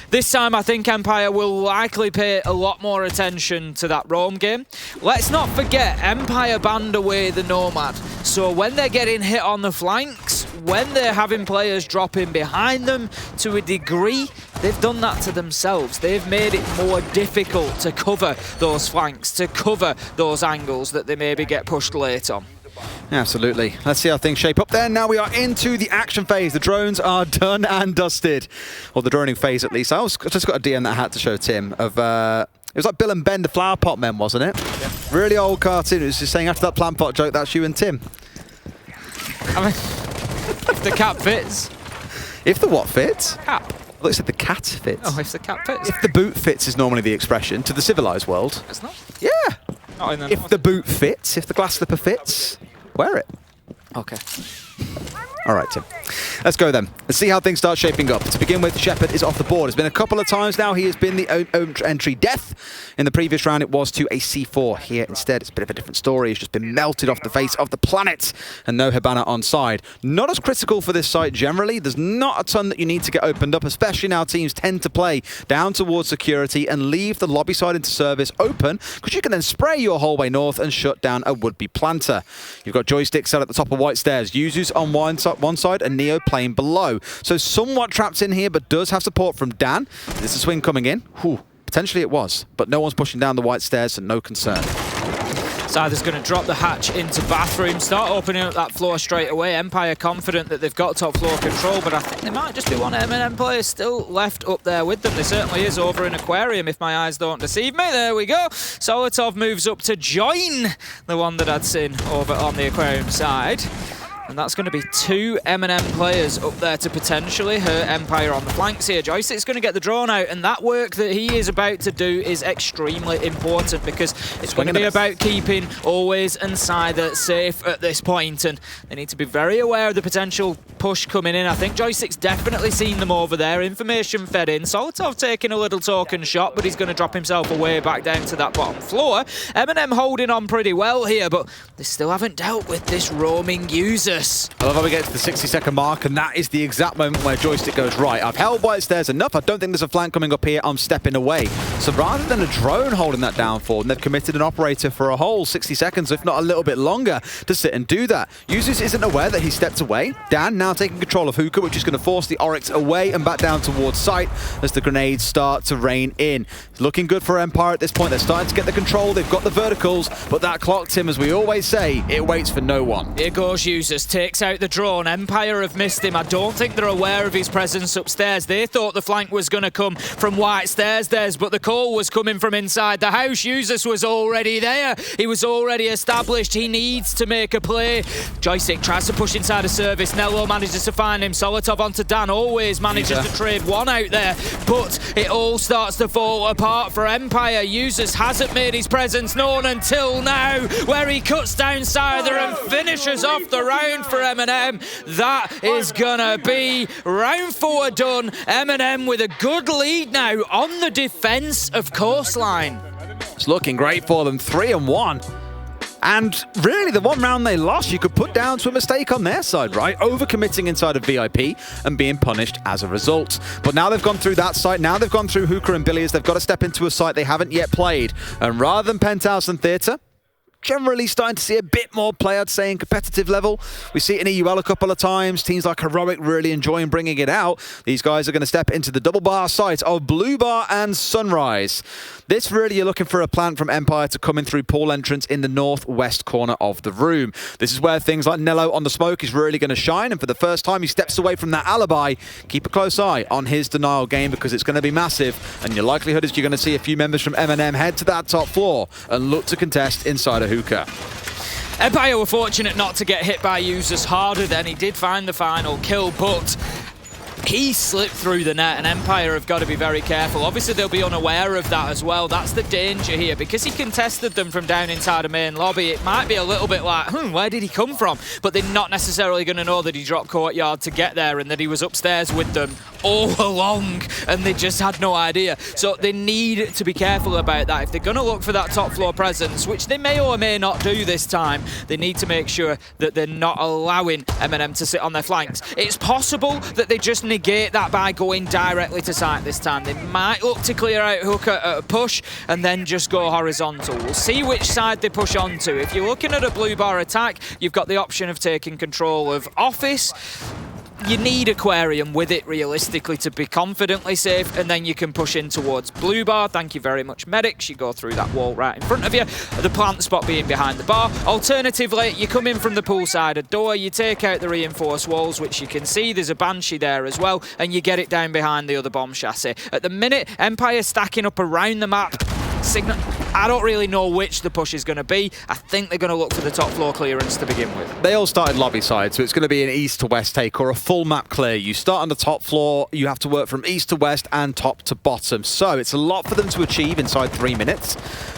This time, I think Empire will likely pay a lot more attention to that roam game. Let's not forget, Empire banned away the Nomad. So when they're getting hit on the flanks, when they're having players drop in behind them, to a degree, they've done that to themselves. They've made it more difficult to cover those flanks, to cover those angles that they maybe get pushed late on.
Absolutely. Let's see how things shape up there. Now we are into the action phase. The drones are done and dusted. Or the droning phase, at least. I just got a DM that I had to show Tim of... it was like Bill and Ben, the Flower Pot Men, wasn't it? Yeah. Really old cartoon. It was just saying after that plant pot joke, that's you and Tim.
I mean, if the cap fits.
If the what fits?
Cap.
I thought you said the cat fits.
Oh, if the cap fits.
If the boot fits is normally the expression to the civilized world.
It's not?
Yeah.
Not in the
if the boot fits, if the glass slipper fits, wear it.
Okay.
All right, Tim. Let's go then. Let's see how things start shaping up. To begin with, Shepard is off the board. It's been a couple of times now. He has been the entry death. In the previous round, it was to a C4. Here, instead, it's a bit of a different story. He's just been melted off the face of the planet. And no Hibana on side. Not as critical for this site generally. There's not a ton that you need to get opened up, especially now teams tend to play down towards security and leave the lobby side into service open, because you can then spray your whole way north and shut down a would-be planter. You've got Joystick set at the top of White Stairs. Yuzu's on one side and Neo plane below. So somewhat trapped in here, but does have support from Dan. Is this a swing coming in? Whew, potentially it was, but no one's pushing down the white stairs, so no concern.
Either's going to drop the hatch into bathroom, start opening up that floor straight away. Empire confident that they've got top floor control, but I think there might just be one MNM player still left up there with them. There certainly is over in Aquarium, if my eyes don't deceive me. There we go. Solotov moves up to join the one that I'd seen over on the Aquarium side. And that's going to be 2 MNM players up there to potentially hurt Empire on the flanks here. Joystick's going to get the drone out, and that work that he is about to do is extremely important because it's going to be about keeping Always and Scyther safe at this point, and they need to be very aware of the potential push coming in. I think Joystick's definitely seen them over there. Information fed in. Solotov taking a little token shot, but he's going to drop himself away back down to that bottom floor. MNM holding on pretty well here, but they still haven't dealt with this roaming user. I
love how we get to the 60-second mark, and that is the exact moment where Joystick goes, right, I've held white stairs enough. I don't think there's a flank coming up here. I'm stepping away. So rather than a drone holding that down for them, they've committed an operator for a whole 60 seconds, if not a little bit longer, to sit and do that. Users isn't aware that he stepped away. Dan now taking control of Hookah, which is going to force the Oryx away and back down towards site as the grenades start to rain in. Looking good for Empire at this point. They're starting to get the control. They've got the verticals, but that clock, Tim, as we always say, it waits for no one.
Here goes Users. Takes out the drone. Empire have missed him. I don't think they're aware of his presence upstairs. They thought the flank was going to come from white stairs, but the call was coming from inside the house. Users was already there. He was already established. He needs to make a play. Joystick tries to push inside a service. Nello manages to find him. Solotov onto Dan. Always manages to trade one out there, but it all starts to fall apart for Empire. Users hasn't made his presence known until now, where he cuts down Scyther and finishes off the round for MNM. That is gonna be round 4 done. MNM with a good lead now on the defense of Coastline.
It's looking great for them, 3-1. And really, the one round they lost, you could put down to a mistake on their side, right? Overcommitting inside of VIP and being punished as a result. But now they've gone through that site. Now they've gone through Hookah and Billiards. They've got to step into a site they haven't yet played. And rather than Penthouse and Theatre, generally starting to see a bit more play, I'd say, in competitive level. We see it in EUL a couple of times. Teams like Heroic really enjoying bringing it out. These guys are going to step into the double bar site of Blue Bar and Sunrise. This really, you're looking for a plan from Empire to come in through pool entrance in the northwest corner of the room. This is where things like Nello on the smoke is really going to shine, and for the first time he steps away from that alibi. Keep a close eye on his denial game because it's going to be massive, and your likelihood is you're going to see a few members from MNM head to that top floor and look to contest inside a Hookah.
Empire were fortunate not to get hit by Users harder than he did find the final kill, but he slipped through the net, and Empire have got to be very careful. Obviously, they'll be unaware of that as well. That's the danger here. Because he contested them from down inside the main lobby, it might be a little bit like, where did he come from? But they're not necessarily going to know that he dropped courtyard to get there and that he was upstairs with them all along, and they just had no idea. So they need to be careful about that. If they're going to look for that top floor presence, which they may or may not do this time, they need to make sure that they're not allowing MNM to sit on their flanks. It's possible that they just negate that by going directly to site this time. They might look to clear out Hooker at a push and then just go horizontal. We'll see which side they push onto. If you're looking at a blue bar attack, you've got the option of taking control of Office. You need Aquarium with it, realistically, to be confidently safe, and then you can push in towards Blue Bar. Thank you very much, Medics. You go through that wall right in front of you, the plant spot being behind the bar. Alternatively, you come in from the poolside door, you take out the reinforced walls, which you can see. There's a Banshee there as well, and you get it down behind the other bomb chassis. At the minute, Empire stacking up around the map. Signal. I don't really know which the push is going to be. I think they're going to look for the top floor clearance to begin with.
They all started lobby side, so it's going to be an east to west take or a full map clear. You start on the top floor, you have to work from east to west and top to bottom. So it's a lot for them to achieve inside 3 minutes.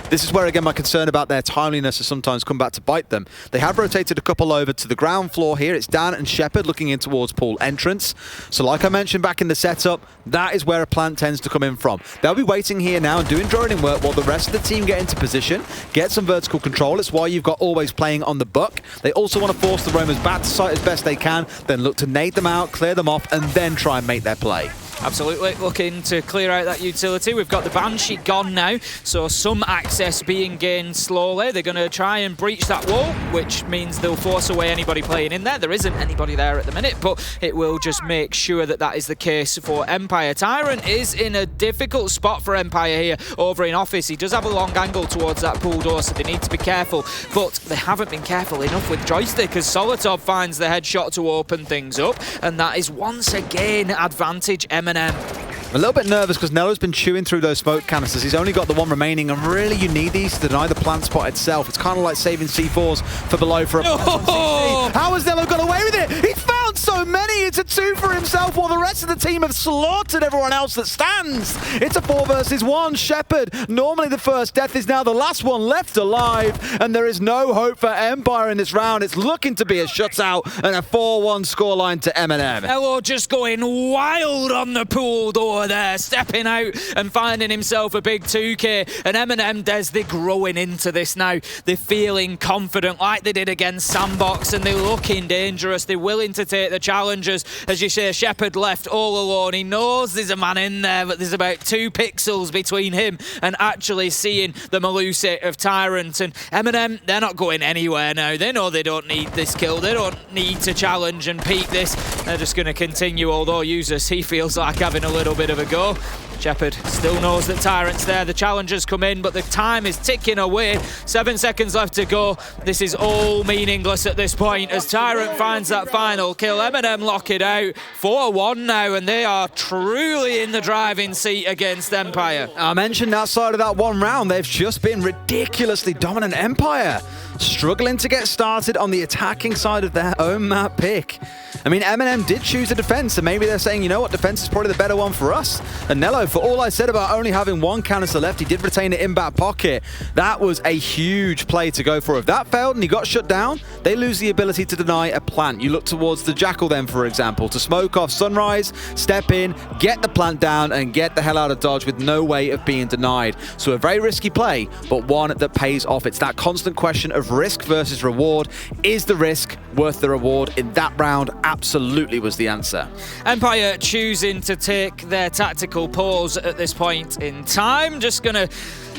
This is where, again, my concern about their timeliness has sometimes come back to bite them. They have rotated a couple over to the ground floor here. It's Dan and Shepard looking in towards pool entrance. So like I mentioned back in the setup, that is where a plant tends to come in from. They'll be waiting here now and doing droning work while the rest of the team get into position, get some vertical control. It's why you've got Always playing on the buck. They also want to force the roamers back to site as best they can, then look to nade them out, clear them off, and then try and make their play.
Absolutely, looking to clear out that utility. We've got the Banshee gone now, so some access being gained slowly. They're going to try and breach that wall, which means they'll force away anybody playing in there. There isn't anybody there at the minute, but it will just make sure that that is the case for Empire. Tyrant is in a difficult spot for Empire here over in office. He does have a long angle towards that pool door, so they need to be careful, but they haven't been careful enough with Joystick as Solotov finds the headshot to open things up, and that is once again advantage MNM.
A little bit nervous because Nello's been chewing through those smoke canisters. He's only got the one remaining, and really you need these to deny the plant spot itself. It's kind of like saving C4s for below for a How has Nello got away with it? He's found so many. It's a 2 for himself while the rest of the team have slaughtered everyone else that stands. It's a 4 versus 1. Shepard, normally the first death, is now the last one left alive, and there is no hope for Empire in this round. It's looking to be a shutout and a 4-1 scoreline to MNM.
Nello just going wild on the pool door there, stepping out and finding himself a big 2K, and MNM, they're growing into this now. They're feeling confident like they did against Sandbox, and they're looking dangerous. They're willing to take the challenges. As you say, Shepard left all alone. He knows there's a man in there, but there's about 2 pixels between him and actually seeing the Melusi of Tyrant. And MNM, they're not going anywhere now. They know they don't need this kill. They don't need to challenge and peak this. They're just going to continue, although Users, he feels like having a little bit of a go. Shepard still knows that Tyrant's there. The challengers come in, but the time is ticking away. 7 seconds left to go. This is all meaningless at this point as Tyrant finds that final kill. MNM lock it out. 4-1 now, and they are truly in the driving seat against Empire.
I mentioned outside of that one round, they've just been ridiculously dominant. Empire struggling to get started on the attacking side of their own map pick. I mean, MNM did choose a defense, and maybe they're saying, you know what, defense is probably the better one for us. And Nello, for all I said about only having 1 canister left, he did retain it in back pocket. That was a huge play to go for. If that failed and he got shut down, they lose the ability to deny a plant. You look towards the Jackal then, for example, to smoke off Sunrise, step in, get the plant down, and get the hell out of Dodge with no way of being denied. So a very risky play, but one that pays off. It's that constant question of risk versus reward. Is the risk worth the reward? In that round, absolutely was the answer.
Empire choosing to take their tactical pause at this point in time. Just going to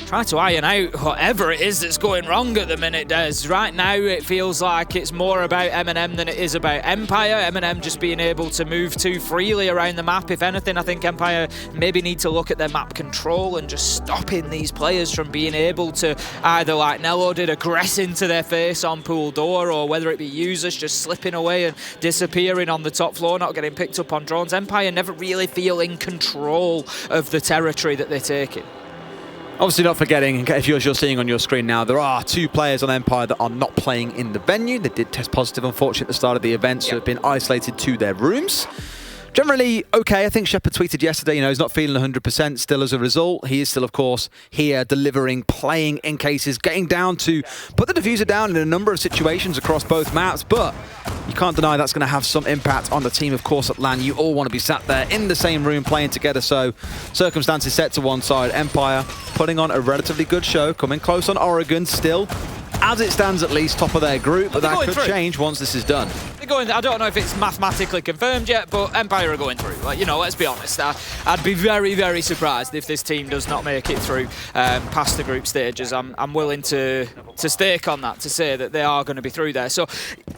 try to iron out whatever it is that's going wrong at the minute, Des. Right now, it feels like it's more about MNM than it is about Empire. MNM just being able to move too freely around the map. If anything, I think Empire maybe need to look at their map control and just stopping these players from being able to either, like Nello did, aggress into their face on pool door, or whether it be Users just slipping away and disappearing on the top floor, not getting picked up on drones. Empire never really feel in control of the territory that they're taking.
Obviously not forgetting, if you're seeing on your screen now, there are 2 players on Empire that are not playing in the venue. They did test positive, unfortunately, at the start of the event, so have been isolated to their rooms. Generally, okay, I think Shepard tweeted yesterday, you know, he's not feeling 100% still as a result. He is still, of course, here delivering, playing in cases, getting down to put the diffuser down in a number of situations across both maps, but you can't deny that's going to have some impact on the team, of course, at LAN. You all want to be sat there in the same room playing together, so circumstances set to one side. Empire putting on a relatively good show, coming close on Oregon still. As it stands, at least, top of their group, but that could change once this is done.
They're going, I don't know if it's mathematically confirmed yet, but Empire are going through. Like, you know, let's be honest. I'd be very, very surprised if this team does not make it through past the group stages. I'm willing to stake on that, to say that they are going to be through there. So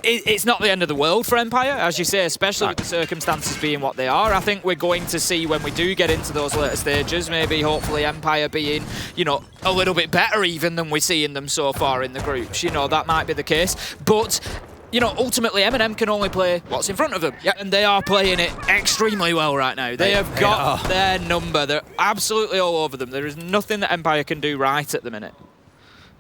it's not the end of the world for Empire, as you say, especially with the circumstances being what they are. I think we're going to see when we do get into those later stages, maybe hopefully Empire being, you know, a little bit better even than we're seeing them so far in the groups. You know, that might be the case. But you know, ultimately MNM can only play what's in front of them. Yep. And they are playing it extremely well right now. They have got their number. They're absolutely all over them. There is nothing that Empire can do right at the minute.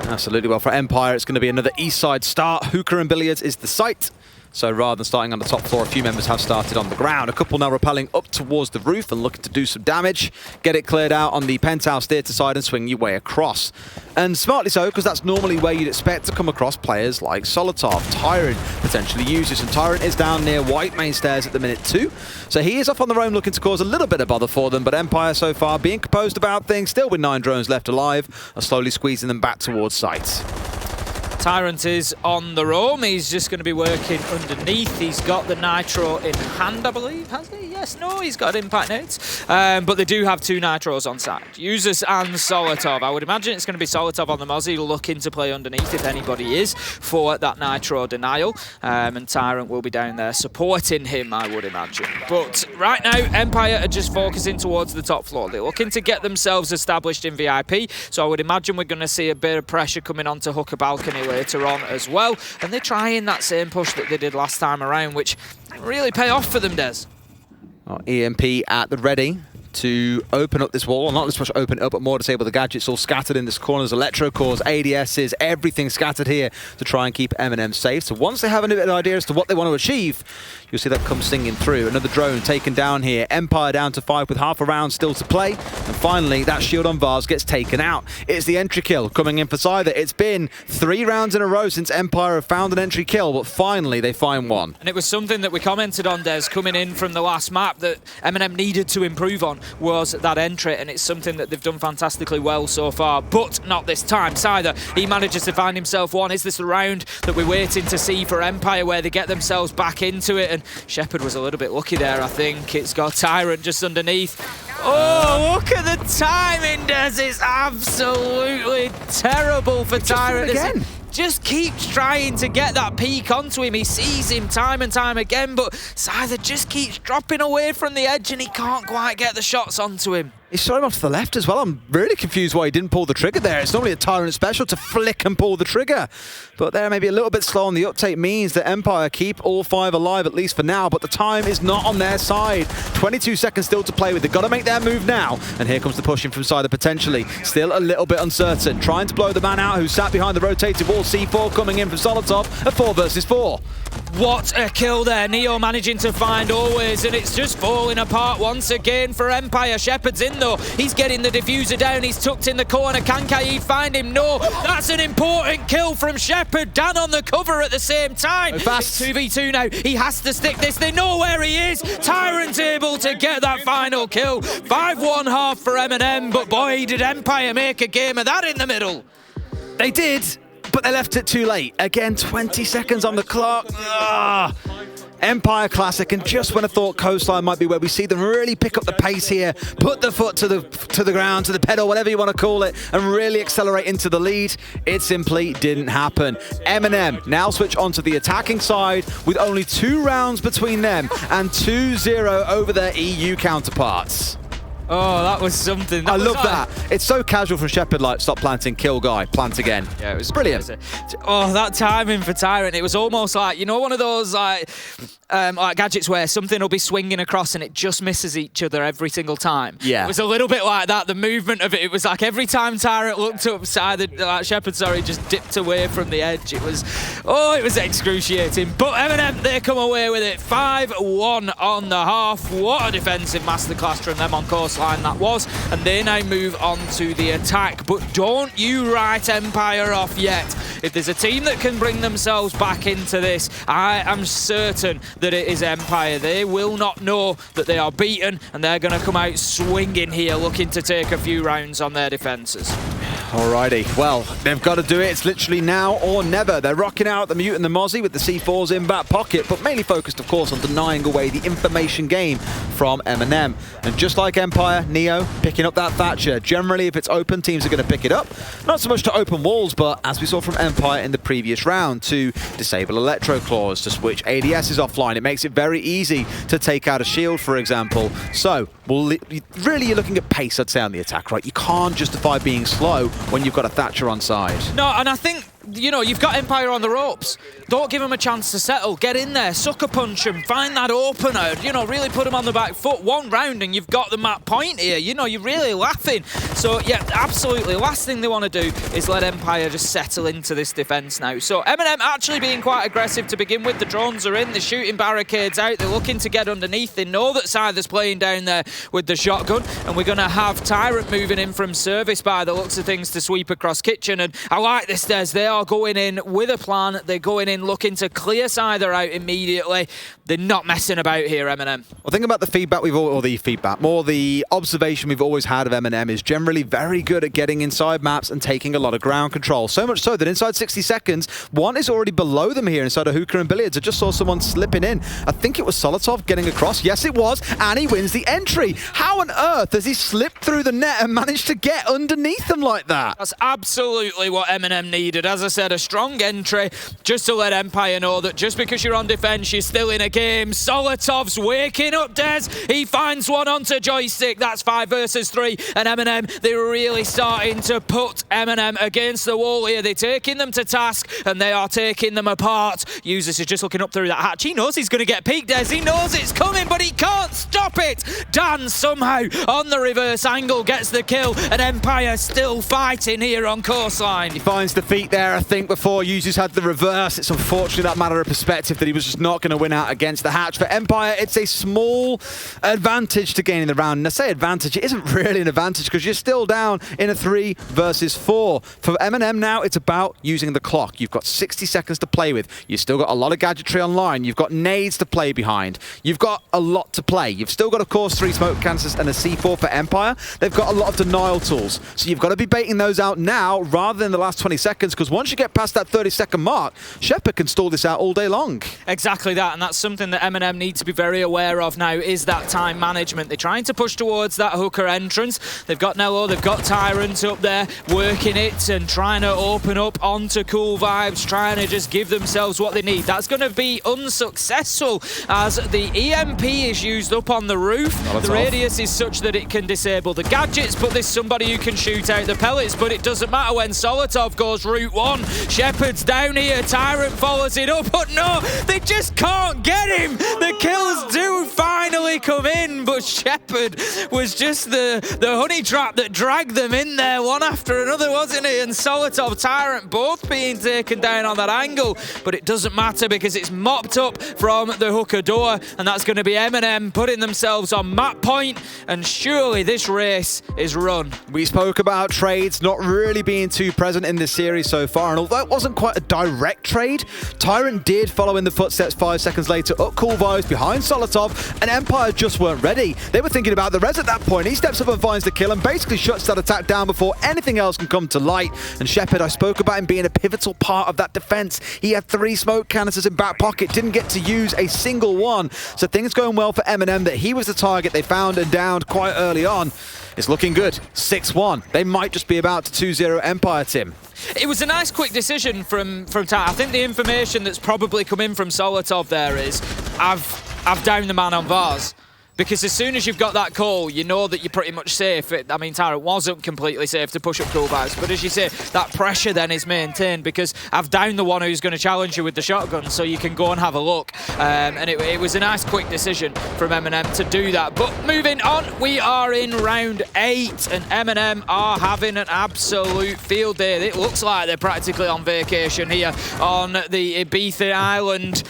Absolutely. Well, for Empire, it's going to be another east side start. Hookah and Billiards is the site. So rather than starting on the top floor, a few members have started on the ground. A couple now rappelling up towards the roof and looking to do some damage. Get it cleared out on the penthouse theatre side and swing your way across. And smartly so, because that's normally where you'd expect to come across players like Solotov, Tyrant, potentially Users. And Tyrant is down near White main stairs at the minute too. So he is off on the roam looking to cause a little bit of bother for them. But Empire so far being composed about things, still with 9 drones left alive, are slowly squeezing them back towards sites.
Tyrant is on the roam. He's just going to be working underneath. He's got the Nitro in hand, I believe. Has he? Yes, no, he's got impact nades. But they do have 2 Nitros on side. Users and Solotov. I would imagine it's going to be Solotov on the Mozzie looking to play underneath if anybody is for that Nitro denial. And Tyrant will be down there supporting him, I would imagine. But right now, Empire are just focusing towards the top floor. They're looking to get themselves established in VIP. So I would imagine we're going to see a bit of pressure coming onto Hooker Balcony later on as well. And they're trying that same push that they did last time around, which didn't really pay off for them, Des.
EMP at the ready to open up this wall, or not as much open it up, but more disable the gadgets all scattered in this corners, electro cores, ADSs, everything scattered here to try and keep MNM safe. So once they have a bit of an idea as to what they want to achieve, you'll see that come singing through. Another drone taken down here. Empire down to 5 with half a round still to play. And finally, that shield on Vars gets taken out. It's the entry kill coming in for Scyther. It's been 3 rounds in a row since Empire have found an entry kill, but finally they find one.
And it was something that we commented on, Des, coming in from the last map that MNM needed to improve on was that entry, and it's something that they've done fantastically well so far, but not this time. Scyther, he manages to find himself one. Is this the round that we're waiting to see for Empire where they get themselves back into it? And Shepard was a little bit lucky there, I think. It's got Tyrant just underneath. Oh, look at the timing, Des. It's absolutely terrible for Tyrant.
Again.
Just keeps trying to get that peek onto him. He sees him time and time again, but Scyther just keeps dropping away from the edge and he can't quite get the shots onto him.
He shot him off to the left as well. I'm really confused why he didn't pull the trigger there. It's normally a Tyrant special to flick and pull the trigger. But there, maybe a little bit slow on the uptake means that Empire keep all 5 alive, at least for now. But the time is not on their side. 22 seconds still to play with. They've got to make their move now. And here comes the pushing from Scyther potentially. Still a little bit uncertain. Trying to blow the man out who sat behind the rotated wall. C4 coming in from Solotov. A 4 versus 4.
What a kill there. Neo managing to find always, and it's just falling apart once again for Empire. Shepard's in though. He's getting the diffuser down. He's tucked in the corner. Can Kaid find him? No. That's an important kill from Shepard. Dan on the cover at the same time.
Fast.
It's 2v2 now. He has to stick this. They know where he is. Tyrant's able to get that final kill. 5-1 half for MNM, but boy, did Empire make a game of that in the middle.
They did, but they left it too late. Again, 20 seconds on the clock. Ugh. Empire classic, and just when I thought Coastline might be where we see them really pick up the pace here, put the foot to the ground, to the pedal, whatever you want to call it, and really accelerate into the lead, it simply didn't happen. MNM now switch onto the attacking side with only 2 rounds between them and 2-0 over their EU counterparts.
Oh, that was something.
I love that. It's so casual from Shepard, like, stop planting, kill guy, plant again.
Yeah, it was
brilliant.
Crazy. Oh, that timing for Tyrant, it was almost like, you know, one of those like gadgets where something will be swinging across and it just misses each other every single time.
Yeah.
It was a little bit like that, the movement of it. It was like every time Tyrant looked up, Shepard, just dipped away from the edge. It was excruciating. But MNM, they come away with it. 5-1 on the half. What a defensive masterclass from them on Coastline that was. And they now move on to the attack. But don't you write Empire off yet. If there's a team that can bring themselves back into this, I am certain that it is Empire. They will not know that they are beaten, and they're going to come out swinging here, looking to take a few rounds on their defences.
Alrighty, well, they've got to do it. It's literally now or never. They're rocking out the Mute and the Mozzie with the C4s in back pocket, but mainly focused, of course, on denying away the information game from MNM. And just like Empire, Neo picking up that Thatcher. Generally, if it's open, teams are going to pick it up. Not so much to open walls, but as we saw from Empire in the previous round, to disable Electro Claws, to switch ADSs offline. It makes it very easy to take out a shield, for example. So, really, you're looking at pace, I'd say, on the attack, right? You can't justify being slow when you've got a Thatcher on side.
No, and I think, you know, you've got Empire on the ropes. Don't give them a chance to settle. Get in there, sucker punch them, find that opener, you know, really put them on the back foot. 1 round and you've got them at point here. You know, you're really laughing. So, yeah, absolutely. Last thing they want to do is let Empire just settle into this defense now. So, MNM actually being quite aggressive to begin with. The drones are in, they're shooting barricades out, they're looking to get underneath. They know that Scyther's playing down there with the shotgun, and we're going to have Tyrant moving in from service by the looks of things to sweep across kitchen. And I like this, Des. They are going in with a plan. They're going in looking to clear Scyther out immediately. They're not messing about here, MNM.
Well, think about the feedback the observation we've always had of MNM is generally very good at getting inside maps and taking a lot of ground control. So much so that inside 60 seconds, one is already below them here inside of Hookah and Billiards. I just saw someone slipping in. I think it was Solotov getting across. Yes, it was. And he wins the entry. How on earth has he slipped through the net and managed to get underneath them like that?
That's absolutely what MNM needed. As I said, a strong entry just to let Empire know that just because you're on defense, you're still in a game. Solotov's waking up, Des. He finds one onto Joystick. That's 5 versus 3. And MNM, they're really starting to put MNM against the wall here. They're taking them to task and they are taking them apart. Users is just looking up through that hatch. He knows he's going to get peaked, Des. He knows it's coming, but he can't stop it. Dan somehow on the reverse angle gets the kill, and Empire still fighting here on Coastline.
He finds defeat there, I think, before Users had the reverse. It's unfortunately that matter of perspective that he was just not going to win out against the hatch. For Empire, it's a small advantage to gain in the round. And I say advantage, it isn't really an advantage because you're still down in a 3 versus 4. For MNM now, it's about using the clock. You've got 60 seconds to play with. You've still got a lot of gadgetry online. You've got nades to play behind. You've got a lot to play. You've still got, of course, 3 smoke canisters and a C4 for Empire. They've got a lot of denial tools. So you've got to be baiting those out now rather than the last 20 seconds, because once you get past that 30-second mark, Shepard can stall this out all day long.
Exactly that, and that's something that MNM need to be very aware of now, is that time management. They're trying to push towards that Hooker entrance. They've got Nello, they've got Tyrant up there working it and trying to open up onto Cool Vibes, trying to just give themselves what they need. That's going to be unsuccessful as the EMP is used up on the roof. The radius is such that it can disable the gadgets, but there's somebody who can shoot out the pellets, but it doesn't matter when Solotov goes route 1. Shepard's down here, Tyrant follows it up, but no, they just can't get him. The kills do finally come in, but Shepard was just the honey trap that dragged them in there one after another, wasn't it? And Solotov, Tyrant both being taken down on that angle, but it doesn't matter because it's mopped up from the Hooker door, and that's going to be MNM putting themselves on map point, and surely this race is run.
We spoke about trades not really being too present in this series so far, and although it wasn't quite a direct trade, Tyrant did follow in the footsteps 5 seconds later up Cool Vibes behind Solotov, and Empire just weren't ready. They were thinking about the res at that point. He steps up and finds the kill and basically shuts that attack down before anything else can come to light. And Shepard, I spoke about him being a pivotal part of that defense. He had 3 smoke canisters in back pocket, didn't get to use a single one. So things going well for MNM, that he was the target they found and downed quite early on. It's looking good. 6-1. They might just be about to 2-0 Empire, Tim.
It was a nice quick decision from Ty. I think the information that's probably come in from Solotov there is, I've downed the man on Vars. Because as soon as you've got that call, you know that you're pretty much safe. I mean, Tyrant wasn't completely safe to push up Cool Vibes, but as you say, that pressure then is maintained because I've downed the one who's going to challenge you with the shotgun, so you can go and have a look. And it was a nice quick decision from MNM to do that. But moving on, we are in round 8, and MNM are having an absolute field day. It looks like they're practically on vacation here on the Ibiza island,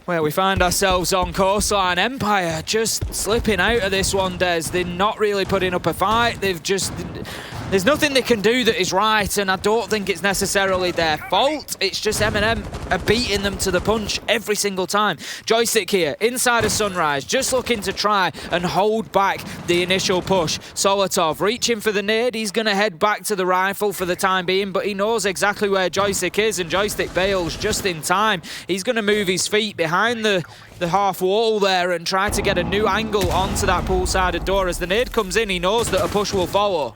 where we find ourselves on Coastline. Empire just slipping out of this one, Des. They're not really putting up a fight. There's nothing they can do that is right, and I don't think it's necessarily their fault. It's just MNM are beating them to the punch every single time. Joystick here, inside of Sunrise, just looking to try and hold back the initial push. Solotov reaching for the nade. He's going to head back to the rifle for the time being, but he knows exactly where Joystick is, and Joystick bails just in time. He's going to move his feet behind the half wall there and try to get a new angle onto that pool-sided door. As the nade comes in, he knows that a push will follow.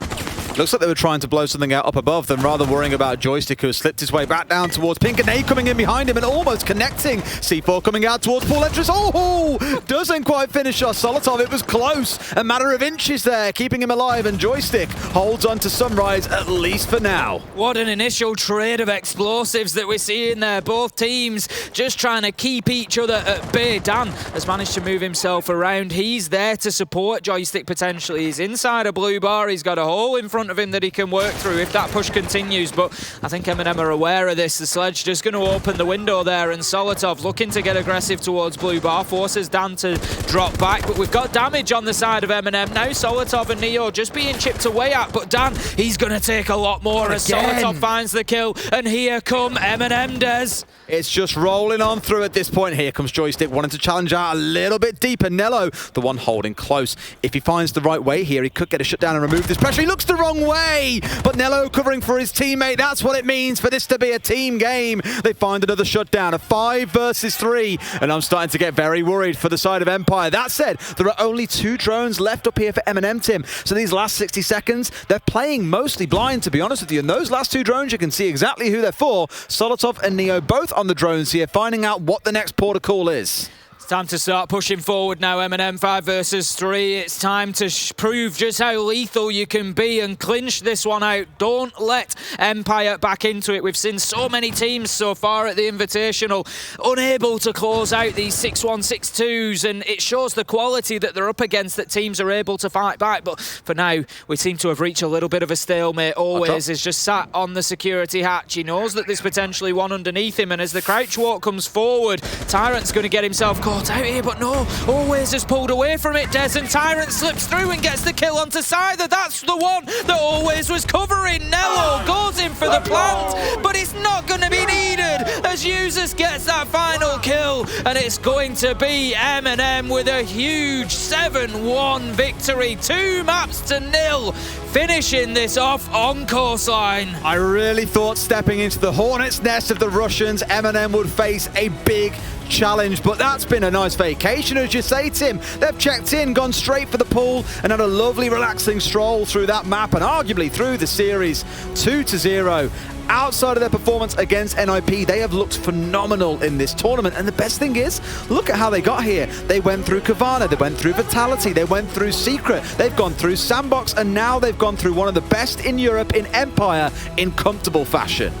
Looks like they were trying to blow something out up above than rather worrying about Joystick, who has slipped his way back down towards Pink. And nade coming in behind him and almost connecting. C4 coming out towards pool entrance. Oh, doesn't quite finish us. Solotov, it was close. A matter of inches there, keeping him alive. And Joystick holds on to Sunrise, at least for now.
What an initial trade of explosives that we're seeing there. Both teams just trying to keep each other at bay. Dan has managed to move himself around. He's there to support Joystick potentially. He's inside a blue bar. He's got a hole in front front of him that he can work through if that push continues. But I think MNM are aware of this. The Sledge just going to open the window there, and Solotov looking to get aggressive towards Blue Bar, forces Dan to drop back. But we've got damage on the side of MNM. Now Solotov and Neo just being chipped away at, but Dan, he's going to take a lot more as Solotov finds the kill. And here come MNM, Des.
It's just rolling on through at this point. Here comes Joystick wanting to challenge out a little bit deeper. Nello, the one holding close. If he finds the right way here, he could get a shutdown and remove this pressure. He looks the wrong way, but Nello covering for his teammate. That's what it means for this to be a team game. They find another shutdown, a 5 versus 3, and I'm starting to get very worried for the side of Empire. That said, there are only 2 drones left up here for MNM, Tim. So these last 60 seconds, they're playing mostly blind, to be honest with you. And those last 2 drones, you can see exactly who they're for. Solotov and Neo both on the drones here, finding out what the next port of call is.
It's time to start pushing forward now, MNM 5 versus 3. It's time to prove just how lethal you can be and clinch this one out. Don't let Empire back into it. We've seen so many teams so far at the Invitational unable to close out these 6-1, 6-2s, and it shows the quality that they're up against, that teams are able to fight back. But for now, we seem to have reached a little bit of a stalemate. Always is just sat on the security hatch. He knows that there's potentially one underneath him, and as the crouch walk comes forward, Tyrant's going to get himself caught out here, but no, Always has pulled away from it, Des, and Tyrant slips through and gets the kill onto Scyther. That's the one that Always was covering. Nello goes in for the plant, but it's not going to be needed as Users gets that final kill, and it's going to be MNM with a huge 7-1 victory. 2 maps to 0, finishing this off on Coastline.
I really thought stepping into the hornet's nest of the Russians, MNM would face a big challenge, but that's been a nice vacation, as you say, Tim. They've checked in, gone straight for the pool, and had a lovely relaxing stroll through that map and arguably through the series. 2-0. Outside of their performance against NIP, they have looked phenomenal in this tournament. And the best thing is, look at how they got here. They went through Kavana, they went through Vitality, they went through Secret, they've gone through Sandbox, and now they've gone through one of the best in Europe in Empire in comfortable fashion.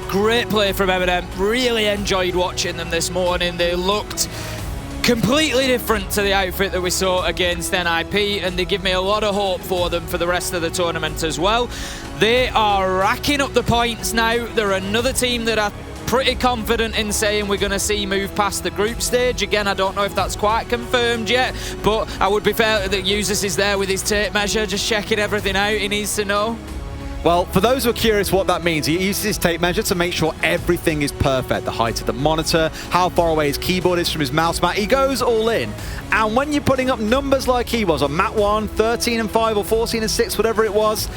Great play from MNM. Really enjoyed watching them this morning. They looked completely different to the outfit that we saw against NIP, and they give me a lot of hope for them for the rest of the tournament as well. They are racking up the points now. They're another team that are pretty confident in saying we're going to see move past the group stage. Again, I don't know if that's quite confirmed yet, but I would be fair that Users is there with his tape measure, just checking everything out he needs to know.
Well, for those who are curious what that means, he uses his tape measure to make sure everything is perfect. The height of the monitor, how far away his keyboard is from his mouse mat. He goes all in. And when you're putting up numbers like he was on Mat 1, 13 and 5 or 14 and 6, whatever it was,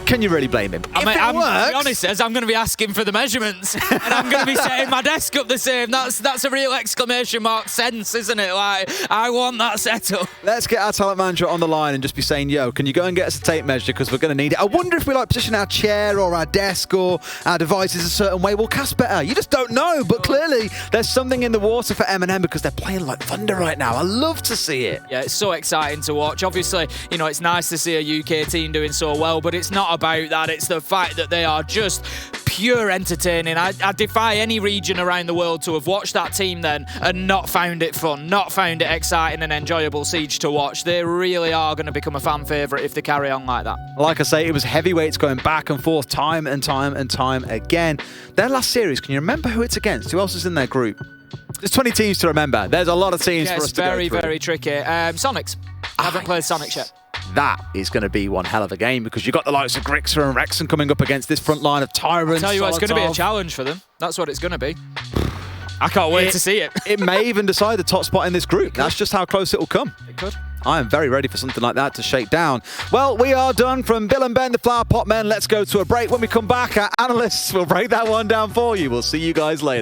can you really blame him?
To be honest, I'm going to be asking for the measurements, and I'm going to be setting my desk up the same. That's a real exclamation mark sense, isn't it? Like, I want that setup.
Let's get our talent manager on the line and just be saying, yo, can you go and get us a tape measure, because we're going to need it. I wonder if we like position our chair or our desk or our devices a certain way, we'll cast better. You just don't know, but clearly there's something in the water for MNM because they're playing like thunder right now. I love to see it.
Yeah, it's so exciting to watch. Obviously, you know, it's nice to see a UK team doing so well, but it's not about that. It's the fact that they are just pure entertaining. I defy any region around the world to have watched that team then and not found it fun, not found it exciting and enjoyable Siege to watch. They really are going to become a fan favourite if they carry on like that.
Like I say, it was heavyweights going back and forth time and time and time again. Their last series, can you remember who it's against? Who else is in their group? There's 20 teams to remember. There's a lot of teams for us to go through.
It's very, very tricky. Sonics. I haven't played Sonics yet.
That is going to be one hell of a game because you've got the likes of Grixer and Rexon coming up against this front line of Tyrants.
I tell you what, it's going to be a challenge for them. That's what it's going to be. I can't wait to see it.
It may even decide the top spot in this group. That's just how close it will come.
It could.
I am very ready for something like that to shake down. Well, we are done from Bill and Ben, the Flower Pot Men. Let's go to a break. When we come back, our analysts will break that one down for you. We'll see you guys later.